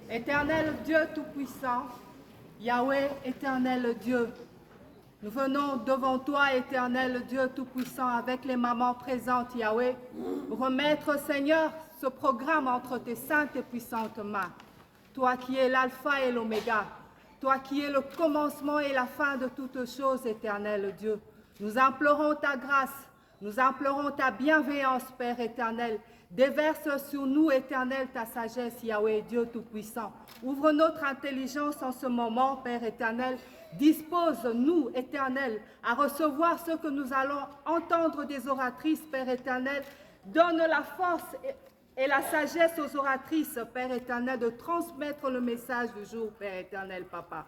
Éternel Dieu Tout-Puissant, Yahweh, éternel Dieu, nous venons devant toi, éternel Dieu Tout-Puissant, avec les mamans présentes, Yahweh, remettre, Seigneur, ce programme entre tes saintes et puissantes mains. Toi qui es l'alpha et l'oméga, toi qui es le commencement et la fin de toutes choses, éternel Dieu. Nous implorons ta grâce, nous implorons ta bienveillance, Père éternel. Déverse sur nous, éternel, ta sagesse, Yahweh, Dieu Tout-Puissant. Ouvre notre intelligence en ce moment, Père éternel. Dispose-nous, éternel, à recevoir ce que nous allons entendre des oratrices, Père éternel. Donne la force et la sagesse aux oratrices, Père éternel, de transmettre le message du jour, Père éternel, Papa.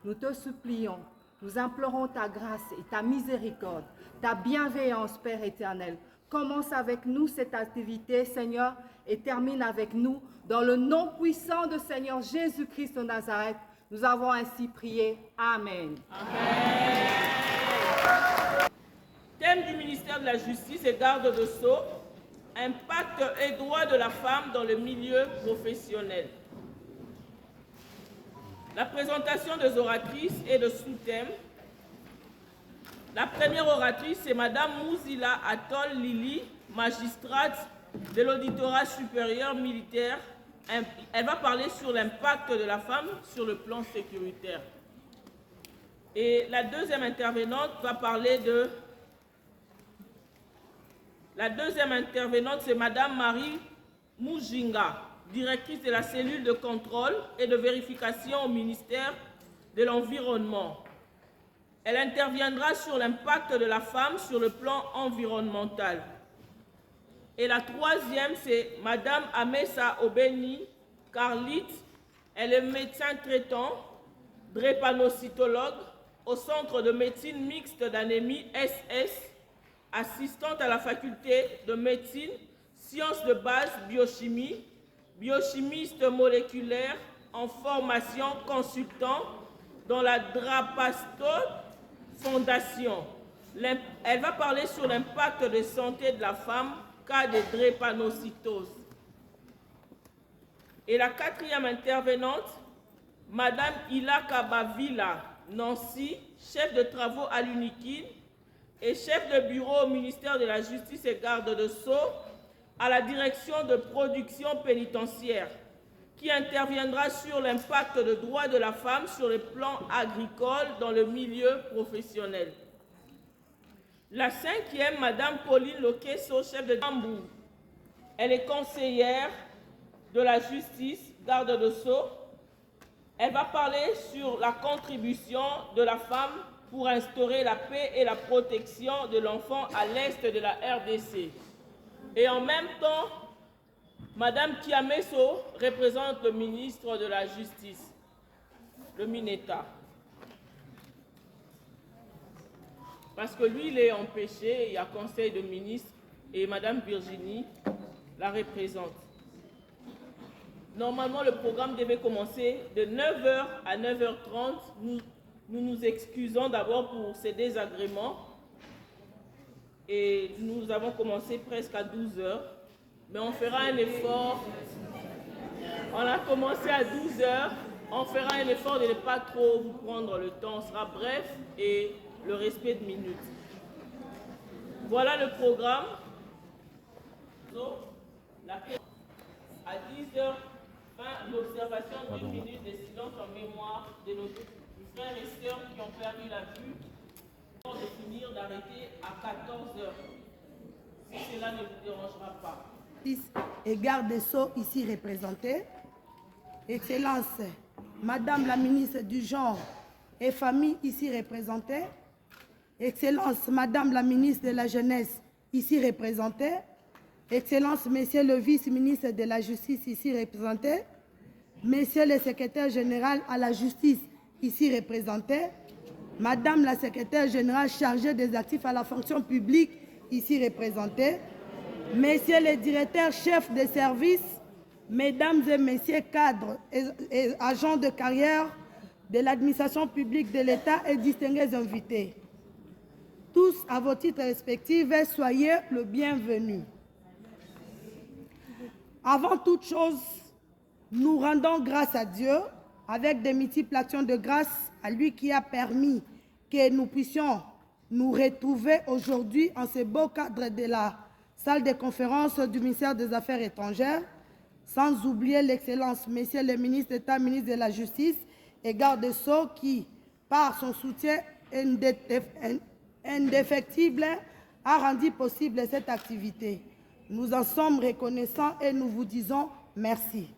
Nous te supplions, nous implorons ta grâce et ta miséricorde, ta bienveillance, Père éternel. Commence avec nous cette activité, Seigneur, et termine avec nous. Dans le nom puissant de Seigneur Jésus-Christ de Nazareth, nous avons ainsi prié. Amen. Amen. Thème du ministère de la Justice et garde de Sceaux, impact et droits de la femme dans le milieu professionnel. La présentation des oratrices et de sous-thèmes. La première oratrice, c'est Madame Mouzila Atol Lili, magistrate de l'auditorat supérieur militaire. Elle va parler sur l'impact de la femme sur le plan sécuritaire. Et la deuxième intervenante va parler de... La deuxième intervenante, c'est Madame Marie Moujinga, directrice de la cellule de contrôle et de vérification au ministère de l'Environnement. Elle interviendra sur l'impact de la femme sur le plan environnemental. Et la troisième, c'est Madame Amessa Obeni Carlit. Elle est médecin traitant, drépanocytologue au Centre de médecine mixte d'anémie SS, assistante à la faculté de médecine, sciences de base, biochimie, biochimiste moléculaire en formation, consultant dans la Drapasto Fondation. Elle va parler sur l'impact de santé de la femme, cas de drépanocytose. Et la quatrième intervenante, Madame Ila Kabavila Nancy, chef de travaux à l'UNIKIN et chef de bureau au ministère de la Justice et garde de Sceaux à la direction de production pénitentiaire, qui interviendra sur l'impact de droits de la femme sur le plan agricole dans le milieu professionnel. La cinquième, Madame Pauline Lokesso, chef de Tambou. Elle est conseillère de la justice, garde de Sceaux. Elle va parler sur la contribution de la femme pour instaurer la paix et la protection de l'enfant à l'est de la RDC. Et en même temps, Madame Kiameso représente le ministre de la Justice, le Mineta. Parce que lui, il est empêché, il y a conseil de ministre et Madame Virginie la représente. Normalement, le programme devait commencer de 9h à 9h30. Nous nous excusons d'abord pour ces désagréments. Et nous avons commencé presque à 12h. Mais on fera un effort. On a commencé à 12h. On fera un effort de ne pas trop vous prendre le temps. On sera bref et le respect de minutes. Voilà le programme. À 10h, l'observation d'une minute de silence en mémoire de nos frères et sœurs qui ont perdu la vue, pour finir d'arrêter à 14h, si cela ne vous dérangera pas. Et garde des Sceaux ici représentés, Excellence, Madame la ministre du Genre et Famille ici représentée, Excellence, Madame la ministre de la Jeunesse ici représentée, Excellence, Monsieur le vice-ministre de la Justice ici représenté, Monsieur le secrétaire général à la Justice ici représenté, Madame la secrétaire générale chargée des actifs à la fonction publique ici représentée, Messieurs les directeurs chefs de service, Mesdames et Messieurs cadres et agents de carrière de l'administration publique de l'État et distingués invités. Tous à vos titres respectifs, soyez le bienvenu. Avant toute chose, Nous rendons grâce à Dieu avec de multiples actions de grâce à lui qui a permis que nous puissions nous retrouver aujourd'hui en ce beau cadre de la salle de conférence du ministère des Affaires étrangères, sans oublier l'excellence, Monsieur le ministre d'État, ministre de la Justice et garde des Sceaux qui, par son soutien indéfectible, a rendu possible cette activité. Nous en sommes reconnaissants et nous vous disons merci.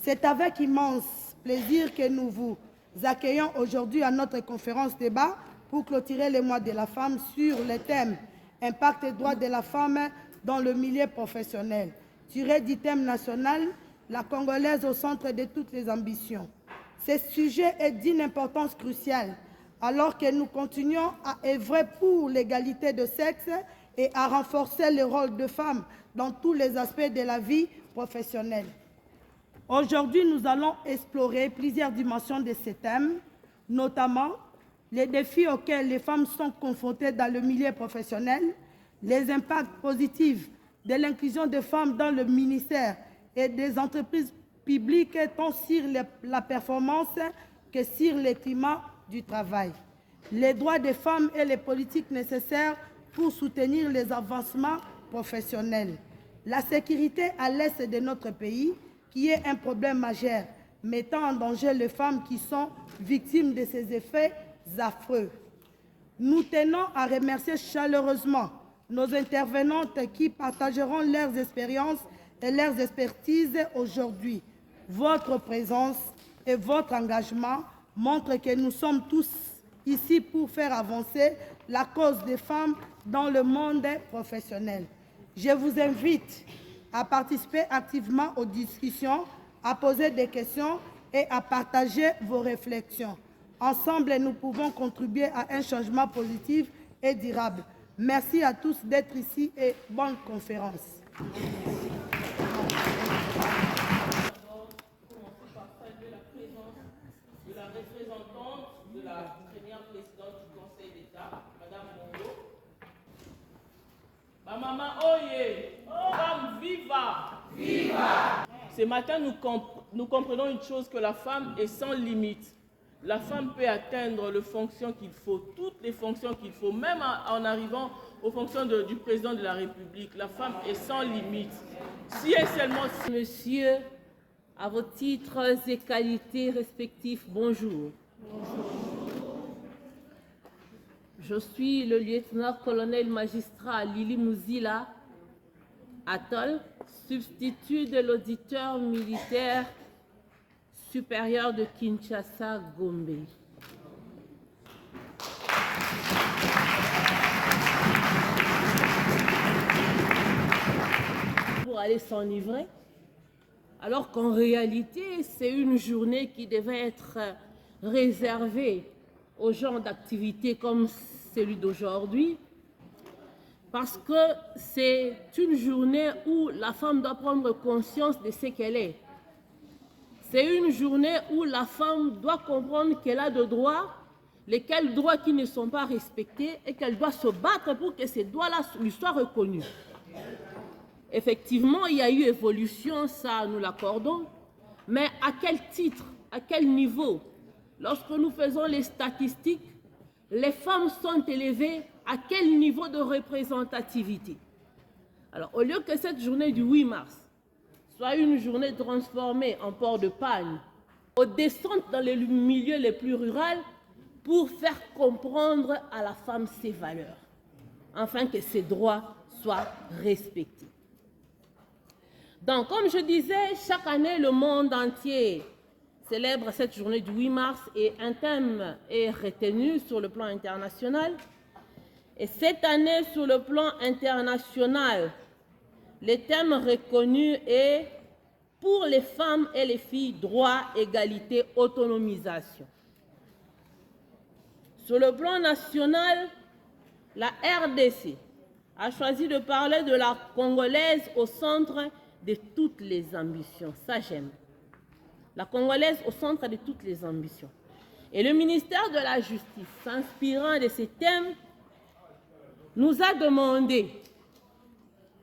C'est avec immense plaisir que nous vous accueillons aujourd'hui à notre conférence débat pour clôturer le mois de la femme sur le thème « Impact et droits de la femme dans le milieu professionnel ». Tiré du thème national « La Congolaise au centre de toutes les ambitions ». Ce sujet est d'une importance cruciale alors que nous continuons à œuvrer pour l'égalité de sexe et à renforcer le rôle de femmes dans tous les aspects de la vie professionnelle. Aujourd'hui, nous allons explorer plusieurs dimensions de ce thème, notamment les défis auxquels les femmes sont confrontées dans le milieu professionnel, les impacts positifs de l'inclusion des femmes dans le ministère et des entreprises publiques tant sur la performance que sur le climat du travail, les droits des femmes et les politiques nécessaires pour soutenir les avancements professionnels, la sécurité à l'est de notre pays, qui est un problème majeur, mettant en danger les femmes qui sont victimes de ces effets affreux. Nous tenons à remercier chaleureusement nos intervenantes qui partageront leurs expériences et leurs expertises aujourd'hui. Votre présence et votre engagement montrent que nous sommes tous ici pour faire avancer la cause des femmes dans le monde professionnel. Je vous invite à participer activement aux discussions, à poser des questions et à partager vos réflexions. Ensemble, nous pouvons contribuer à un changement positif et durable. Merci à tous d'être ici et bonne conférence. De la représentante de la première présidente du Conseil d'État, Madame Mondo. Ma maman, oye, femme viva, viva. Ce matin, nous comprenons une chose, que la femme est sans limite. La femme peut atteindre les fonctions qu'il faut, toutes les fonctions qu'il faut, même en arrivant aux fonctions du président de la République. La femme est sans limite. Si et seulement si... Monsieur, à vos titres et qualités respectifs, bonjour. Je suis le lieutenant-colonel magistrat Lili Mouzila Atol, substitut de l'auditeur militaire supérieur de Kinshasa, Gombe. Pour aller s'enivrer, alors qu'en réalité, c'est une journée qui devait être réservée aux genres d'activités comme celui d'aujourd'hui, parce que c'est une journée où la femme doit prendre conscience de ce qu'elle est. C'est une journée où la femme doit comprendre qu'elle a des droits, lesquels droits qui ne sont pas respectés, et qu'elle doit se battre pour que ces droits-là lui soient reconnus. Effectivement, il y a eu évolution, ça nous l'accordons, mais à quel titre, à quel niveau? Lorsque nous faisons les statistiques, les femmes sont élevées à quel niveau de représentativité? Alors, au lieu que cette journée du 8 mars soit une journée transformée en port de pagne, aux descentes dans les milieux les plus ruraux pour faire comprendre à la femme ses valeurs, afin que ses droits soient respectés. Donc, comme je disais, chaque année, le monde entier célèbre cette journée du 8 mars et un thème est retenu sur le plan international. Et cette année, sur le plan international, le thème reconnu est « Pour les femmes et les filles, droit, égalité, autonomisation ». Sur le plan national, la RDC a choisi de parler de la Congolaise au centre de toutes les ambitions. Ça, j'aime. La Congolaise au centre de toutes les ambitions. Et le ministère de la Justice, s'inspirant de ces thèmes, nous a demandé,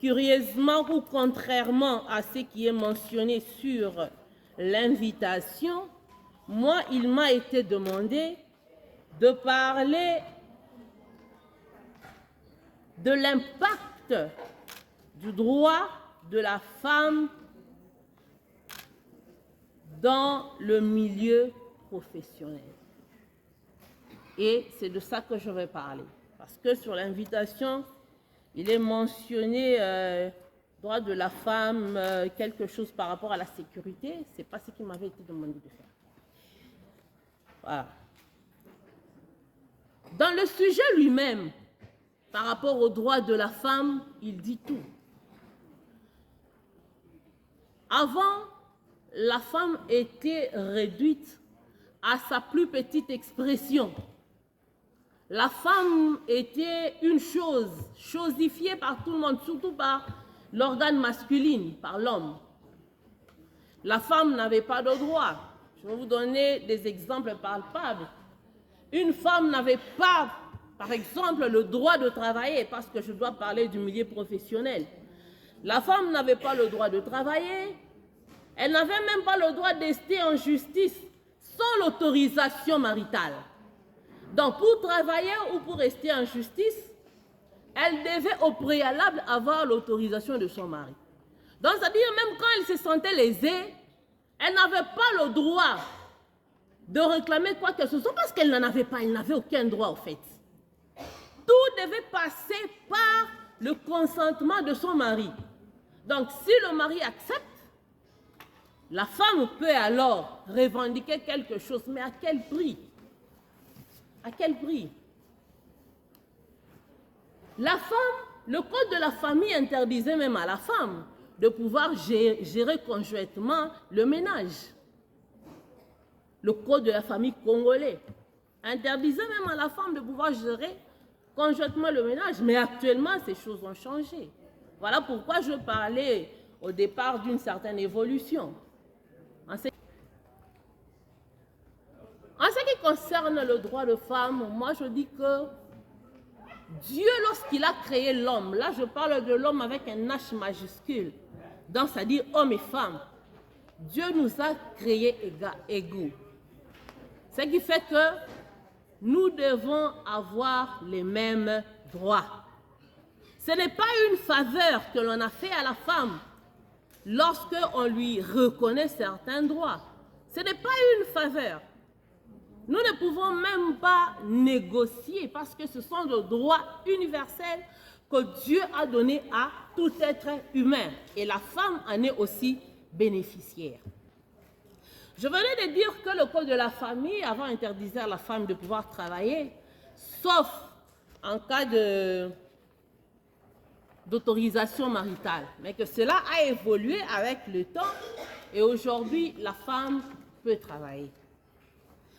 curieusement ou contrairement à ce qui est mentionné sur l'invitation, moi, il m'a été demandé de parler de l'impact du droit de la femme dans le milieu professionnel. Et c'est de ça que je vais parler. Parce que sur l'invitation, il est mentionné droit de la femme, quelque chose par rapport à la sécurité. Ce n'est pas ce qui m'avait été demandé de faire. Voilà. Dans le sujet lui-même, par rapport au droit de la femme, il dit tout. Avant, la femme était réduite à sa plus petite expression. La femme était une chose, chosifiée par tout le monde, surtout par l'organe masculin, par l'homme. La femme n'avait pas de droit. Je vais vous donner des exemples palpables. Une femme n'avait pas, par exemple, le droit de travailler, parce que je dois parler du milieu professionnel. La femme n'avait pas le droit de travailler. Elle n'avait même pas le droit d'ester en justice sans l'autorisation maritale. Donc, pour travailler ou pour rester en justice, elle devait au préalable avoir l'autorisation de son mari. Donc, c'est-à-dire même quand elle se sentait lésée, elle n'avait pas le droit de réclamer quoi que ce soit parce qu'elle n'en avait pas, elle n'avait aucun droit au fait. Tout devait passer par le consentement de son mari. Donc, si le mari accepte, la femme peut alors revendiquer quelque chose, mais à quel prix? À quel prix? La femme, le code de la famille interdisait même à la femme de pouvoir gérer conjointement le ménage. Le code de la famille congolais interdisait même à la femme de pouvoir gérer conjointement le ménage. Mais actuellement, ces choses ont changé. Voilà pourquoi je parlais au départ d'une certaine évolution. En ce qui concerne le droit de femme, moi je dis que Dieu, lorsqu'il a créé l'homme, là je parle de l'homme avec un H majuscule, donc c'est-à-dire homme et femme, Dieu nous a créés égaux. Ce qui fait que nous devons avoir les mêmes droits. Ce n'est pas une faveur que l'on a fait à la femme lorsqu'on lui reconnaît certains droits. Ce n'est pas une faveur. Nous ne pouvons même pas négocier parce que ce sont des droits universels que Dieu a donnés à tout être humain. Et la femme en est aussi bénéficiaire. Je venais de dire que le code de la famille, avant, interdisait à la femme de pouvoir travailler, sauf en cas d'autorisation maritale. Mais que cela a évolué avec le temps et aujourd'hui, la femme peut travailler.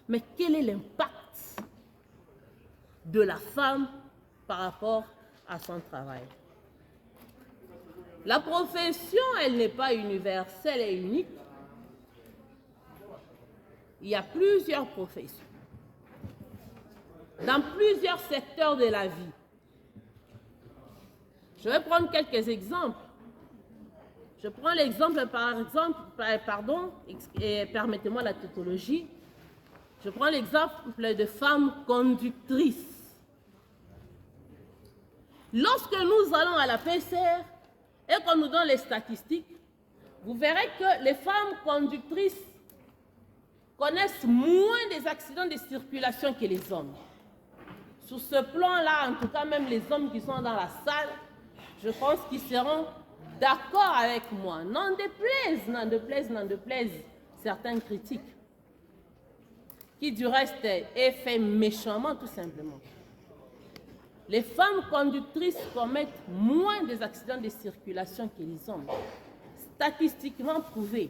Mais quel est l'impact de la femme par rapport à son travail? La profession, elle n'est pas universelle et unique. Il y a plusieurs professions, dans plusieurs secteurs de la vie. Je vais prendre quelques exemples. Je prends l'exemple, permettez-moi la tautologie. Je prends l'exemple de femmes conductrices. Lorsque nous allons à la PCR et qu'on nous donne les statistiques, vous verrez que les femmes conductrices connaissent moins des accidents de circulation que les hommes. Sur ce plan-là, en tout cas, même les hommes qui sont dans la salle, je pense qu'ils seront d'accord avec moi. N'en déplaise certaines critiques, qui du reste est fait méchamment tout simplement. Les femmes conductrices commettent moins des accidents de circulation que les hommes, statistiquement prouvé.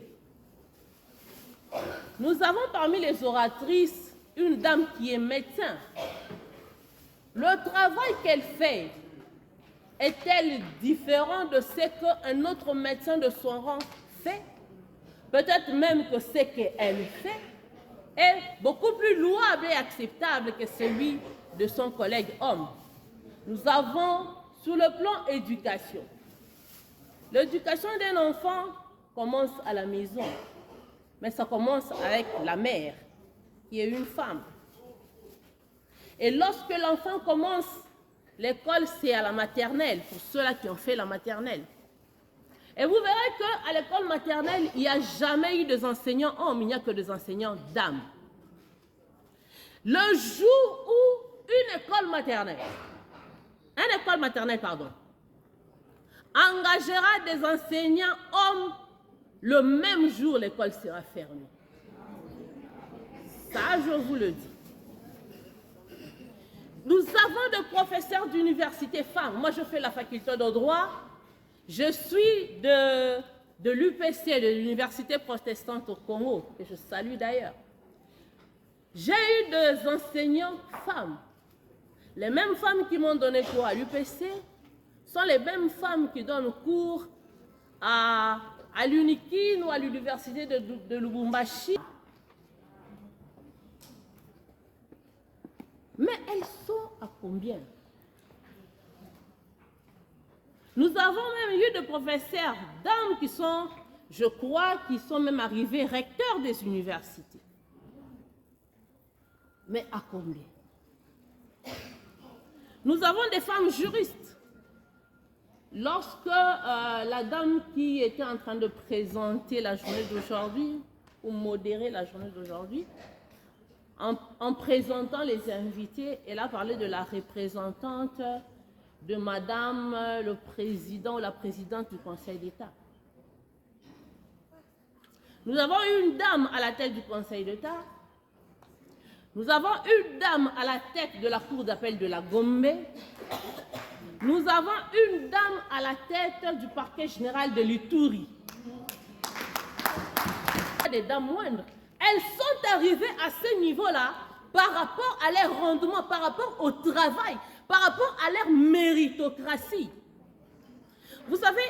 Nous avons parmi les oratrices une dame qui est médecin. Le travail qu'elle fait est-elle différent de ce qu'un autre médecin de son rang fait? Peut-être même que ce qu'elle fait est beaucoup plus louable et acceptable que celui de son collègue homme. Nous avons, sur le plan éducation, l'éducation d'un enfant commence à la maison. mais ça commence avec la mère, qui est une femme. Et lorsque l'enfant commence, l'école, c'est à la maternelle, pour ceux-là qui ont fait la maternelle. Et vous verrez qu'à l'école maternelle, il n'y a jamais eu des enseignants hommes, il n'y a que des enseignants dames. Le jour où une école maternelle, engagera des enseignants hommes, le même jour, l'école sera fermée. Ça, je vous le dis. Nous avons des professeurs d'université femmes. Moi, je fais la faculté de droit. Je suis de l'UPC, de l'Université protestante au Congo, que je salue d'ailleurs. J'ai eu des enseignants femmes. Les mêmes femmes qui m'ont donné cours à l'UPC sont les mêmes femmes qui donnent cours à l'UNIKIN ou à l'Université de Lubumbashi. Mais elles sont à combien? Nous avons même eu des professeurs dames qui sont, je crois, qui sont même arrivés recteurs des universités. Mais à combien? Nous avons des femmes juristes. Lorsque la dame qui était en train de présenter la journée d'aujourd'hui, ou modérer la journée d'aujourd'hui, en présentant les invités, elle a parlé de la représentante de Madame le Président ou la Présidente du Conseil d'État. Nous avons une dame à la tête du Conseil d'État. Nous avons une dame à la tête de la Cour d'appel de la Gombe. Nous avons une dame à la tête du parquet général de l'Ituri. Des dames moindres. Elles sont arrivées à ce niveau-là par rapport à leur rendement, par rapport au travail, par rapport à leur méritocratie. Vous savez,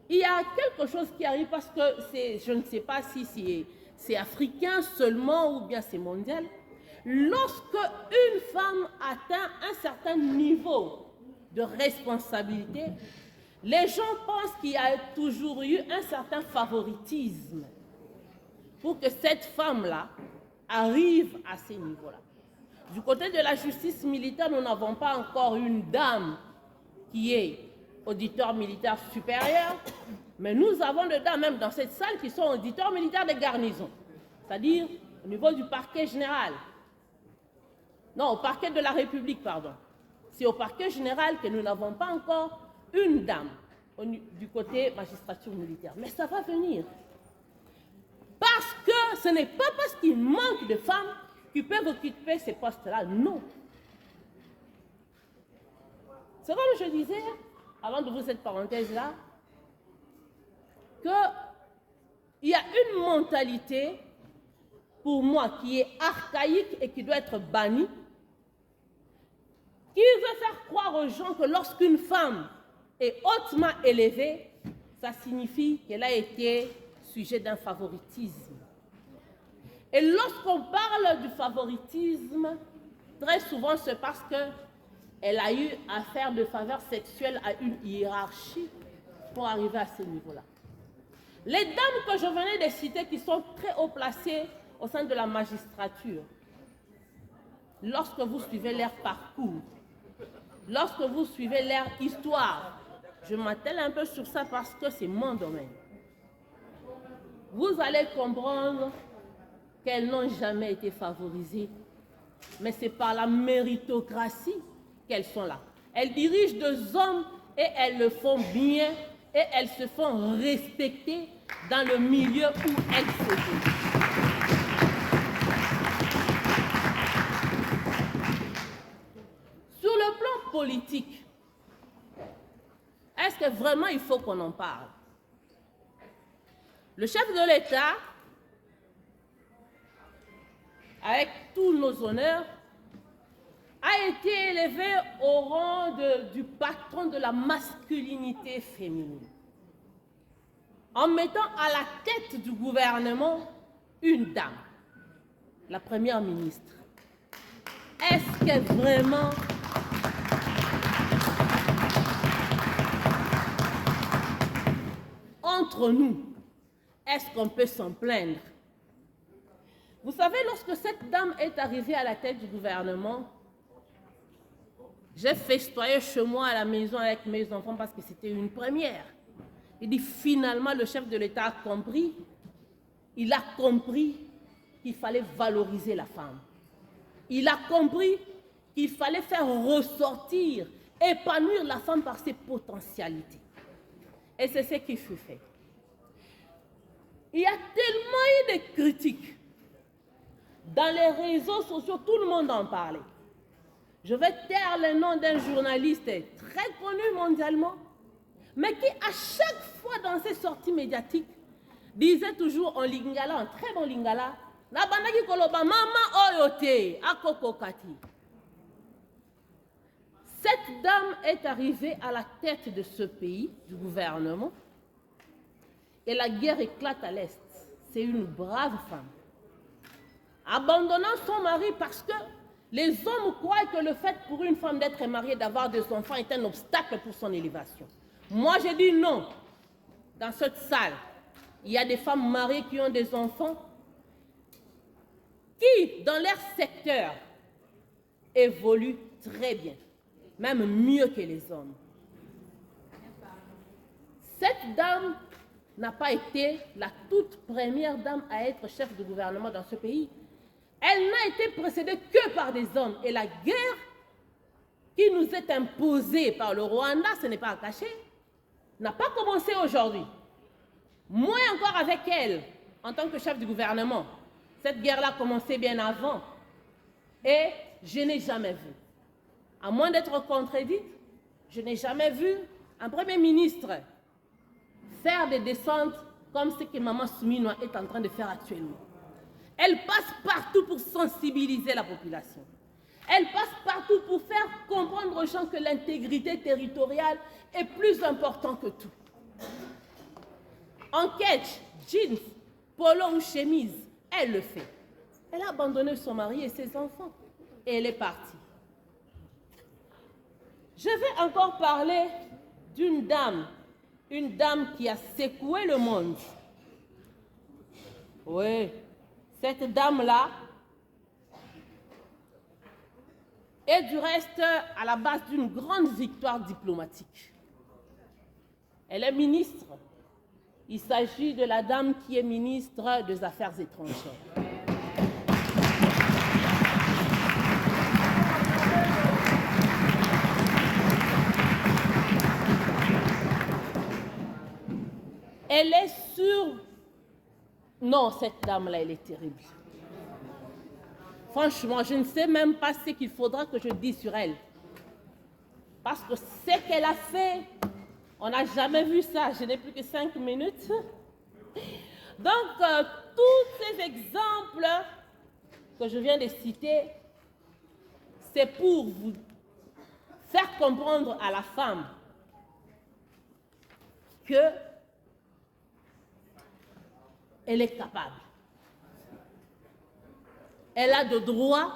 il y a quelque chose qui arrive parce que je ne sais pas si c'est africain seulement ou bien c'est mondial. Lorsque une femme atteint un certain niveau de responsabilité, les gens pensent qu'il y a toujours eu un certain favoritisme pour que cette femme-là arrive à ces niveaux-là. Du côté de la justice militaire, nous n'avons pas encore une dame qui est auditeur militaire supérieur, mais nous avons des dames même dans cette salle qui sont auditeurs militaires des garnisons, c'est-à-dire au niveau du parquet général. Non, au parquet de la République, pardon. C'est au parquet général que nous n'avons pas encore une dame du côté magistrature militaire. Mais ça va venir. Parce que ce n'est pas parce qu'il manque de femmes qui peuvent occuper ces postes-là, non. C'est comme je disais, avant d'ouvrir cette parenthèse-là, qu'il y a une mentalité, pour moi, qui est archaïque et qui doit être bannie, qui veut faire croire aux gens que lorsqu'une femme est hautement élevée, ça signifie qu'elle a été sujet d'un favoritisme. Et lorsqu'on parle du favoritisme, très souvent c'est parce qu'elle a eu à faire de faveurs sexuelles à une hiérarchie pour arriver à ce niveau-là. Les dames que je venais de citer qui sont très haut placées au sein de la magistrature, lorsque vous suivez leur parcours, lorsque vous suivez leur histoire, je m'attelle un peu sur ça parce que c'est mon domaine. Vous allez comprendre qu'elles n'ont jamais été favorisées, mais c'est par la méritocratie qu'elles sont là. Elles dirigent des hommes et elles le font bien et elles se font respecter dans le milieu où elles se trouvent. Sur le plan politique, est-ce que vraiment il faut qu'on en parle? Le chef de l'État, avec tous nos honneurs, a été élevé au rang du patron de la masculinité féminine, en mettant à la tête du gouvernement une dame, la première ministre. Est-ce que vraiment entre nous, est-ce qu'on peut s'en plaindre? Vous savez, lorsque cette dame est arrivée à la tête du gouvernement, j'ai festoyé chez moi à la maison avec mes enfants parce que c'était une première. Il dit finalement le chef de l'État a compris, il a compris qu'il fallait valoriser la femme. Il a compris qu'il fallait faire ressortir, épanouir la femme par ses potentialités. Et c'est ce qui fut fait. Il y a tellement eu de critiques. Dans les réseaux sociaux, tout le monde en parlait. Je vais taire le nom d'un journaliste très connu mondialement, mais qui, à chaque fois dans ses sorties médiatiques, disait toujours en lingala, en très bon lingala, Nabandaki koloba mama oyote akoko kati. Cette dame est arrivée à la tête de ce pays, du gouvernement, et la guerre éclate à l'Est. C'est une brave femme. Abandonnant son mari parce que les hommes croient que le fait pour une femme d'être mariée, d'avoir des enfants est un obstacle pour son élévation. Moi, je dis non. Dans cette salle, il y a des femmes mariées qui ont des enfants qui, dans leur secteur, évoluent très bien, même mieux que les hommes. Cette dame n'a pas été la toute première dame à être chef de gouvernement dans ce pays. Elle n'a été précédée que par des hommes. Et la guerre qui nous est imposée par le Rwanda, ce n'est pas à cacher, n'a pas commencé aujourd'hui. Moins encore avec elle, en tant que chef du gouvernement. Cette guerre-là a commencé bien avant. Et je n'ai jamais vu, à moins d'être contredite, je n'ai jamais vu un premier ministre faire des descentes comme ce que Maman Souminoa est en train de faire actuellement. Elle passe partout pour sensibiliser la population. Elle passe partout pour faire comprendre aux gens que l'intégrité territoriale est plus importante que tout. En catch, jeans, polo ou chemise, elle le fait. Elle a abandonné son mari et ses enfants. Et elle est partie. Je vais encore parler d'une dame. Une dame qui a secoué le monde. Oui. Cette dame-là est du reste à la base d'une grande victoire diplomatique. Elle est ministre. Il s'agit de la dame qui est ministre des Affaires étrangères. Elle est sur... Non, cette dame-là, elle est terrible. Franchement, je ne sais même pas ce qu'il faudra que je dise sur elle. Parce que ce qu'elle a fait, on n'a jamais vu ça. Je n'ai plus que 5 minutes. Donc, tous ces exemples que je viens de citer, c'est pour vous faire comprendre à la femme que elle est capable. Elle a des droits,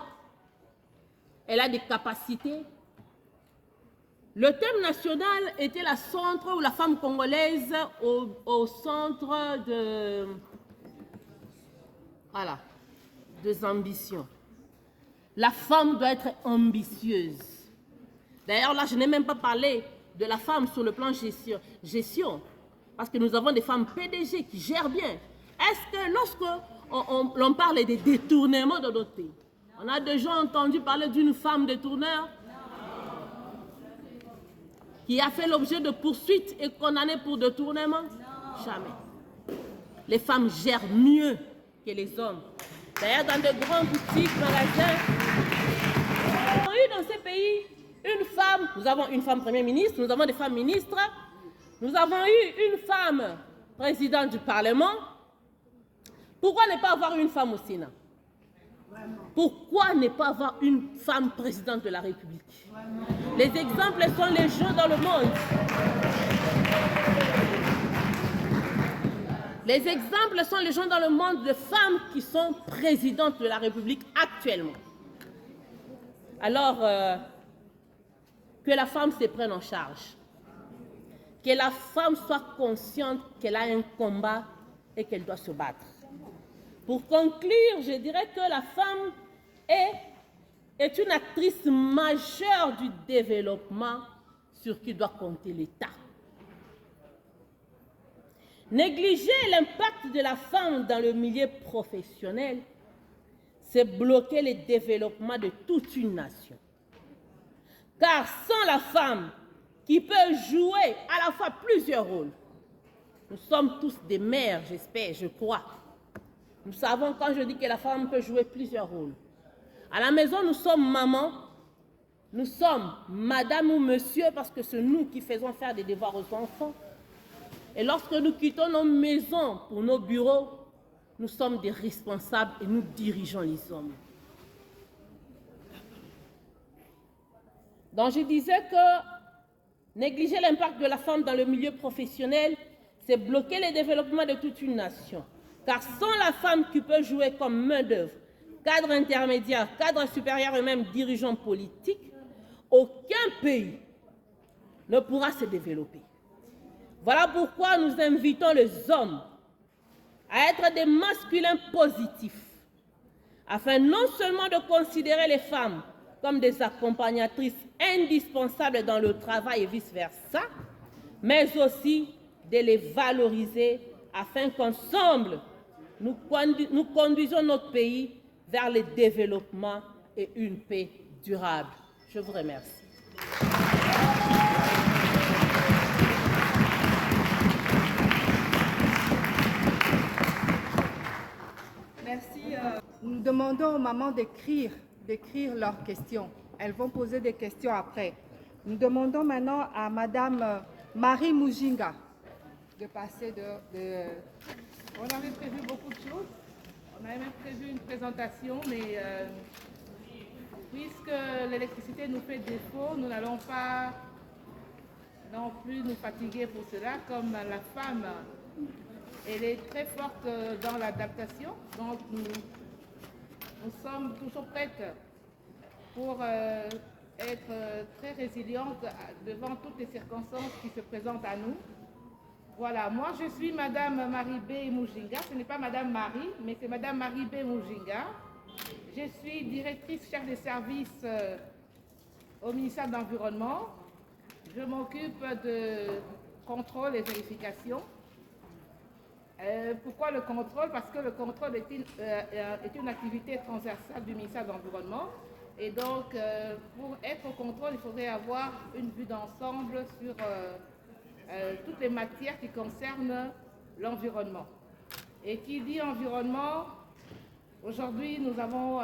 elle a des capacités. Le thème national était la centre ou la femme congolaise au centre de, voilà, des ambitions. La femme doit être ambitieuse. D'ailleurs, là, je n'ai même pas parlé de la femme sur le plan gestion, parce que nous avons des femmes PDG qui gèrent bien. Est-ce que lorsque l'on parle des détournements dans notre pays, on a déjà entendu parler d'une femme détourneur qui a fait l'objet de poursuites et condamnée pour détournement? Jamais. Les femmes gèrent mieux que les hommes. D'ailleurs, dans de grands boutiques, magasins, nous avons eu dans ces pays une femme, nous avons une femme Premier ministre, nous avons des femmes ministres, nous avons eu une femme présidente du Parlement. Pourquoi ne pas avoir une femme au Sénat? Pourquoi ne pas avoir une femme présidente de la République? Les exemples sont légion dans le monde. Les exemples sont légion dans le monde de femmes qui sont présidentes de la République actuellement. Alors, que la femme se prenne en charge. Que la femme soit consciente qu'elle a un combat et qu'elle doit se battre. Pour conclure, je dirais que la femme est une actrice majeure du développement sur qui doit compter l'État. Négliger l'impact de la femme dans le milieu professionnel, c'est bloquer le développement de toute une nation. Car sans la femme qui peut jouer à la fois plusieurs rôles, nous sommes tous des mères, j'espère, je crois. Nous savons quand je dis que la femme peut jouer plusieurs rôles. À la maison, nous sommes maman, nous sommes madame ou monsieur parce que c'est nous qui faisons faire des devoirs aux enfants. Et lorsque nous quittons nos maisons pour nos bureaux, nous sommes des responsables et nous dirigeons les hommes. Donc je disais que négliger l'impact de la femme dans le milieu professionnel, c'est bloquer le développement de toute une nation. Car sans la femme qui peut jouer comme main-d'œuvre, cadre intermédiaire, cadre supérieur et même dirigeant politique, aucun pays ne pourra se développer. Voilà pourquoi nous invitons les hommes à être des masculins positifs, afin non seulement de considérer les femmes comme des accompagnatrices indispensables dans le travail et vice-versa, mais aussi de les valoriser afin qu'ensemble, nous conduisons notre pays vers le développement et une paix durable. Je vous remercie. Merci. Nous demandons aux mamans d'écrire leurs questions. Elles vont poser des questions après. Nous demandons maintenant à Madame Marie Mujinga de passer On avait prévu beaucoup de choses. On avait même prévu une présentation, mais puisque l'électricité nous fait défaut, nous n'allons pas non plus nous fatiguer pour cela, comme la femme, elle est très forte dans l'adaptation, donc nous sommes toujours prêtes pour être très résilientes devant toutes les circonstances qui se présentent à nous. Voilà, moi je suis Madame Marie B. Mujinga, ce n'est pas Madame Marie, mais c'est Madame Marie B. Mujinga. Je suis directrice chef de service au ministère de l'Environnement. Je m'occupe de contrôle et vérification. Pourquoi le contrôle? Parce que le contrôle est une activité transversale du ministère de l'Environnement. Et donc, pour être au contrôle, il faudrait avoir une vue d'ensemble sur toutes les matières qui concernent l'environnement. Et qui dit environnement, aujourd'hui nous avons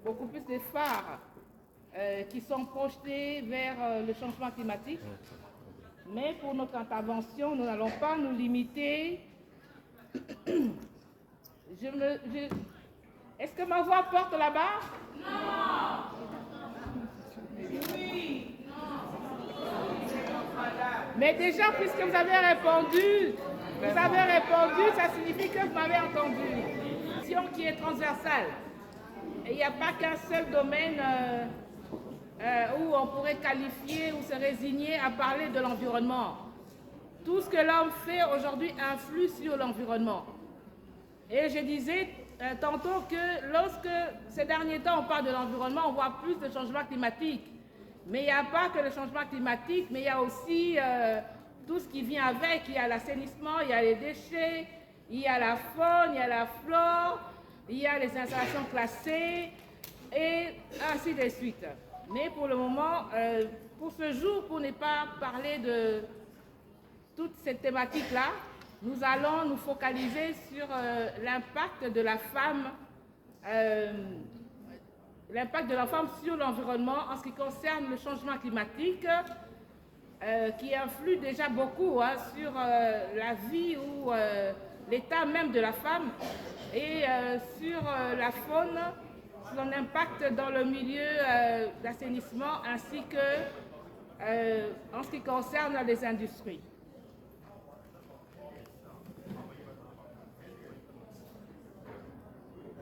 beaucoup plus de phares qui sont projetés vers le changement climatique. Mais pour notre intervention, nous n'allons pas nous limiter. Est-ce que ma voix porte là-bas? Non. Oui. Mais déjà, puisque vous avez répondu, ça signifie que vous m'avez entendu. Une question qui est transversale. Et il n'y a pas qu'un seul domaine où on pourrait qualifier ou se résigner à parler de l'environnement. Tout ce que l'homme fait aujourd'hui influe sur l'environnement. Et je disais tantôt que lorsque ces derniers temps on parle de l'environnement, on voit plus de changements climatiques. Mais il n'y a pas que le changement climatique, mais il y a aussi tout ce qui vient avec. Il y a l'assainissement, il y a les déchets, il y a la faune, il y a la flore, il y a les installations classées, et ainsi de suite. Mais pour le moment, pour ce jour, pour ne pas parler de toute cette thématique-là, nous allons nous focaliser sur l'impact de la femme sur l'environnement en ce qui concerne le changement climatique, qui influe déjà beaucoup sur la vie ou l'état même de la femme et sur la faune, son impact dans le milieu d'assainissement ainsi que en ce qui concerne les industries.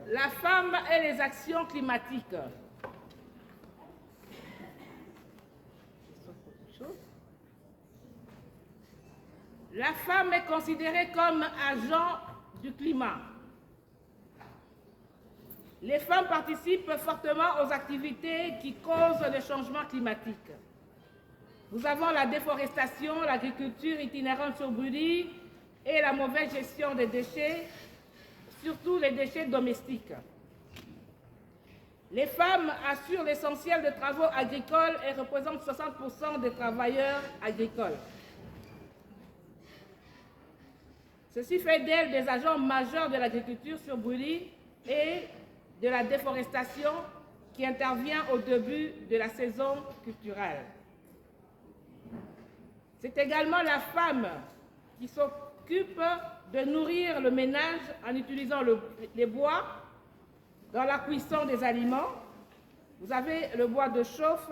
La femme et les actions climatiques. La femme est considérée comme agent du climat. Les femmes participent fortement aux activités qui causent le changement climatique. Nous avons la déforestation, l'agriculture itinérante sur brûlis et la mauvaise gestion des déchets, surtout les déchets domestiques. Les femmes assurent l'essentiel des travaux agricoles et représentent 60% des travailleurs agricoles. Ceci fait d'elles des agents majeurs de l'agriculture sur brûlis et de la déforestation qui intervient au début de la saison culturelle. C'est également la femme qui s'occupe de nourrir le ménage en utilisant les bois dans la cuisson des aliments. Vous avez le bois de chauffe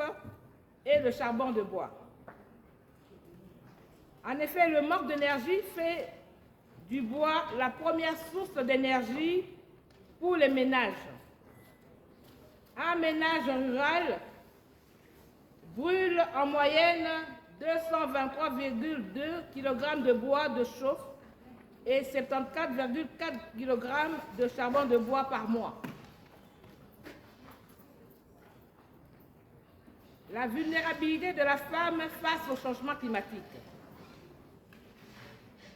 et le charbon de bois. En effet, le manque d'énergie fait du bois la première source d'énergie pour les ménages. Un ménage rural brûle en moyenne 223,2 kg de bois de chauffe et 74,4 kg de charbon de bois par mois. La vulnérabilité de la femme face au changement climatique.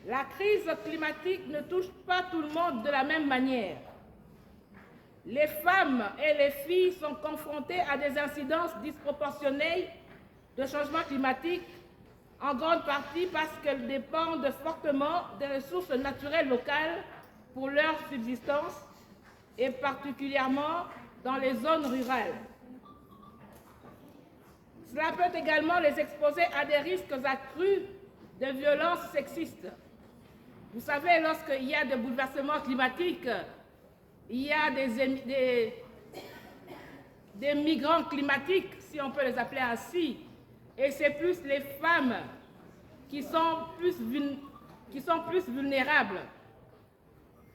La crise climatique ne touche pas tout le monde de la même manière. Les femmes et les filles sont confrontées à des incidences disproportionnées de changement climatique, en grande partie parce qu'elles dépendent fortement des ressources naturelles locales pour leur subsistance, et particulièrement dans les zones rurales. Cela peut également les exposer à des risques accrus de violences sexistes. Vous savez, lorsqu'il y a des bouleversements climatiques, il y a des migrants climatiques, si on peut les appeler ainsi, et c'est plus les femmes qui sont plus vulnérables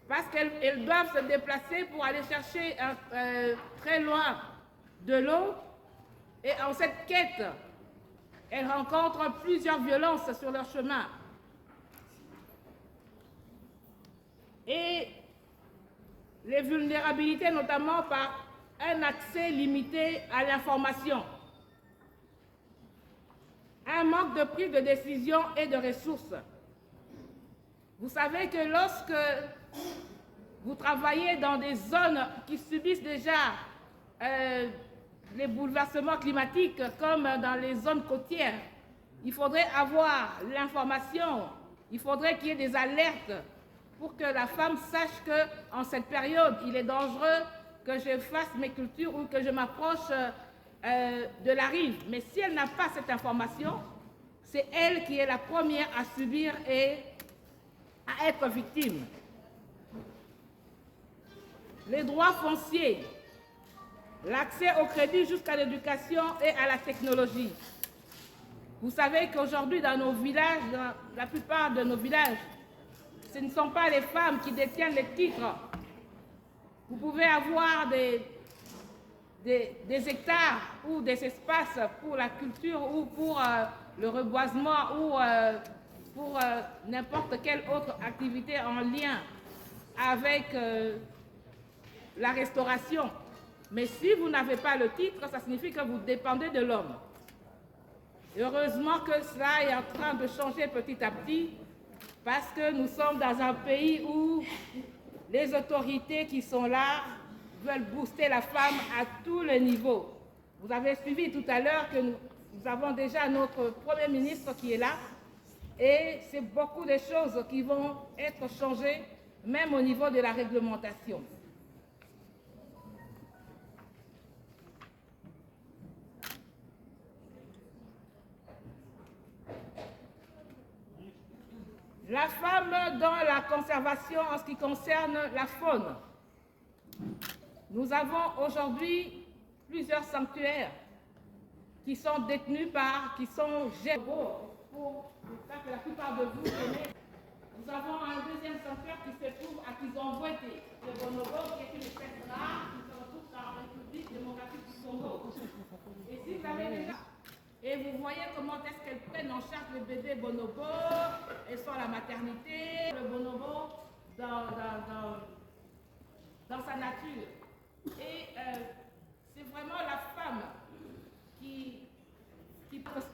parce qu'elles doivent se déplacer pour aller chercher très loin de l'eau, et en cette quête, elles rencontrent plusieurs violences sur leur chemin. Et les vulnérabilités, notamment par un accès limité à l'information, un manque de prise de décision et de ressources. Vous savez que lorsque vous travaillez dans des zones qui subissent déjà les bouleversements climatiques, comme dans les zones côtières, il faudrait avoir l'information, il faudrait qu'il y ait des alertes pour que la femme sache qu'en cette période, il est dangereux que je fasse mes cultures ou que je m'approche de la rive. Mais si elle n'a pas cette information, c'est elle qui est la première à subir et à être victime. Les droits fonciers, l'accès au crédit jusqu'à l'éducation et à la technologie. Vous savez qu'aujourd'hui, dans nos villages, dans la plupart de nos villages, ce ne sont pas les femmes qui détiennent les titres. Vous pouvez avoir des hectares ou des espaces pour la culture ou pour le reboisement ou pour n'importe quelle autre activité en lien avec la restauration. Mais si vous n'avez pas le titre, ça signifie que vous dépendez de l'homme. Heureusement que cela est en train de changer petit à petit, parce que nous sommes dans un pays où les autorités qui sont là veulent booster la femme à tous les niveaux. Vous avez suivi tout à l'heure que nous avons déjà notre Premier ministre qui est là, et c'est beaucoup de choses qui vont être changées, même au niveau de la réglementation. La femme dans la conservation en ce qui concerne la faune. Nous avons aujourd'hui plusieurs sanctuaires qui sont détenus qui sont gérés. Pour que la plupart de vous connaissez. Nous avons un deuxième sanctuaire qui se trouve à Kizomboete, le bonobo, qui est une espèce rare qui se retrouve dans la République démocratique du Congo. Et si vous avez déjà, et vous voyez comment est-ce qu'elles prennent en charge le bébé bonobo. Elles sont à la maternité, le bonobo dans sa nature. Et c'est vraiment la femme qui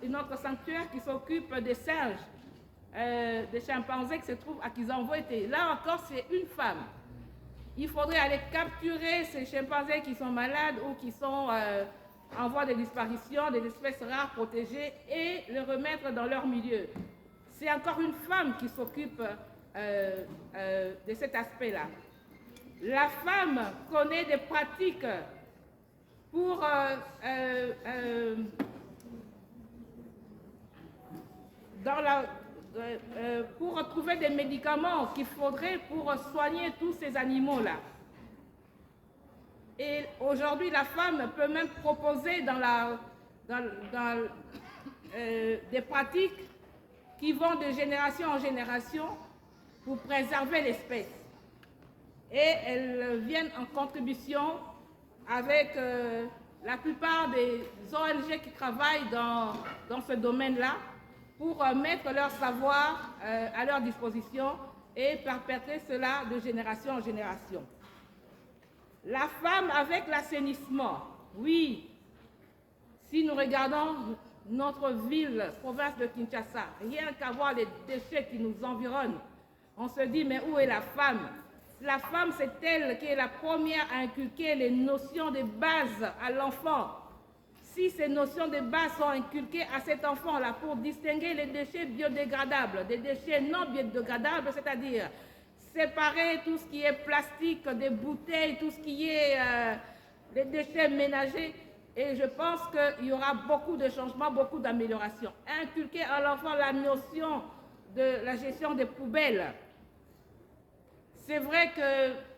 notre sanctuaire qui s'occupe des singes, des chimpanzés qui se trouvent à Kizanvoete. Là encore, c'est une femme. Il faudrait aller capturer ces chimpanzés qui sont malades ou qui sont en voie de disparition, des espèces rares protégées, et les remettre dans leur milieu. C'est encore une femme qui s'occupe de cet aspect-là. La femme connaît des pratiques pour pour retrouver des médicaments qu'il faudrait pour soigner tous ces animaux-là. Et aujourd'hui, la femme peut même proposer des pratiques qui vont de génération en génération pour préserver l'espèce. Et elles viennent en contribution avec la plupart des ONG qui travaillent dans ce domaine-là pour mettre leur savoir à leur disposition et perpétrer cela de génération en génération. La femme avec l'assainissement, oui, si nous regardons notre ville, province de Kinshasa, rien qu'à voir les déchets qui nous environnent, on se dit mais où est la femme? La femme, c'est elle qui est la première à inculquer les notions de base à l'enfant. Si ces notions de base sont inculquées à cet enfant-là pour distinguer les déchets biodégradables des déchets non biodégradables, c'est-à-dire séparer tout ce qui est plastique, des bouteilles, tout ce qui est les déchets ménagers, et je pense qu'il y aura beaucoup de changements, beaucoup d'améliorations. Inculquer à l'enfant la notion de la gestion des poubelles. C'est vrai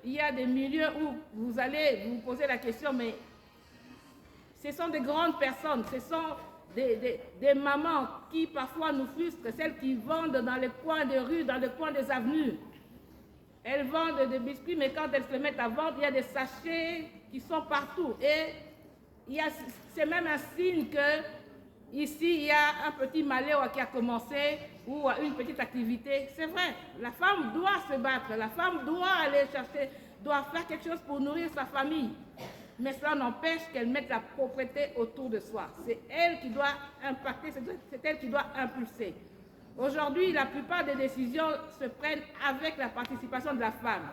qu'il y a des milieux où vous allez vous poser la question, mais ce sont des grandes personnes, ce sont des mamans qui parfois nous frustrent, celles qui vendent dans les coins des rues, dans les coins des avenues. Elles vendent des biscuits, mais quand elles se mettent à vendre, il y a des sachets qui sont partout. Et c'est même un signe que ici, il y a un petit malheur qui a commencé ou une petite activité. C'est vrai, la femme doit se battre, la femme doit aller chercher, doit faire quelque chose pour nourrir sa famille. Mais cela n'empêche qu'elle mette la propreté autour de soi. C'est elle qui doit impacter, c'est elle qui doit impulser. Aujourd'hui, la plupart des décisions se prennent avec la participation de la femme.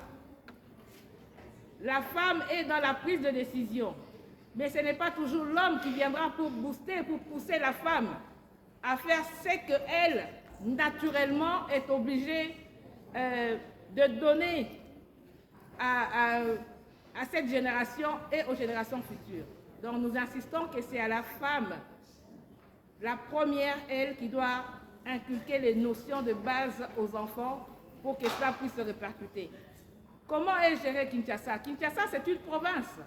La femme est dans la prise de décision. Mais ce n'est pas toujours l'homme qui viendra pour booster, pour pousser la femme à faire ce qu'elle, naturellement, est obligée de donner à cette génération et aux générations futures. Donc nous insistons que c'est à la femme, la première, elle, qui doit inculquer les notions de base aux enfants pour que cela puisse se répercuter. Comment est géré Kinshasa? Kinshasa, c'est une province,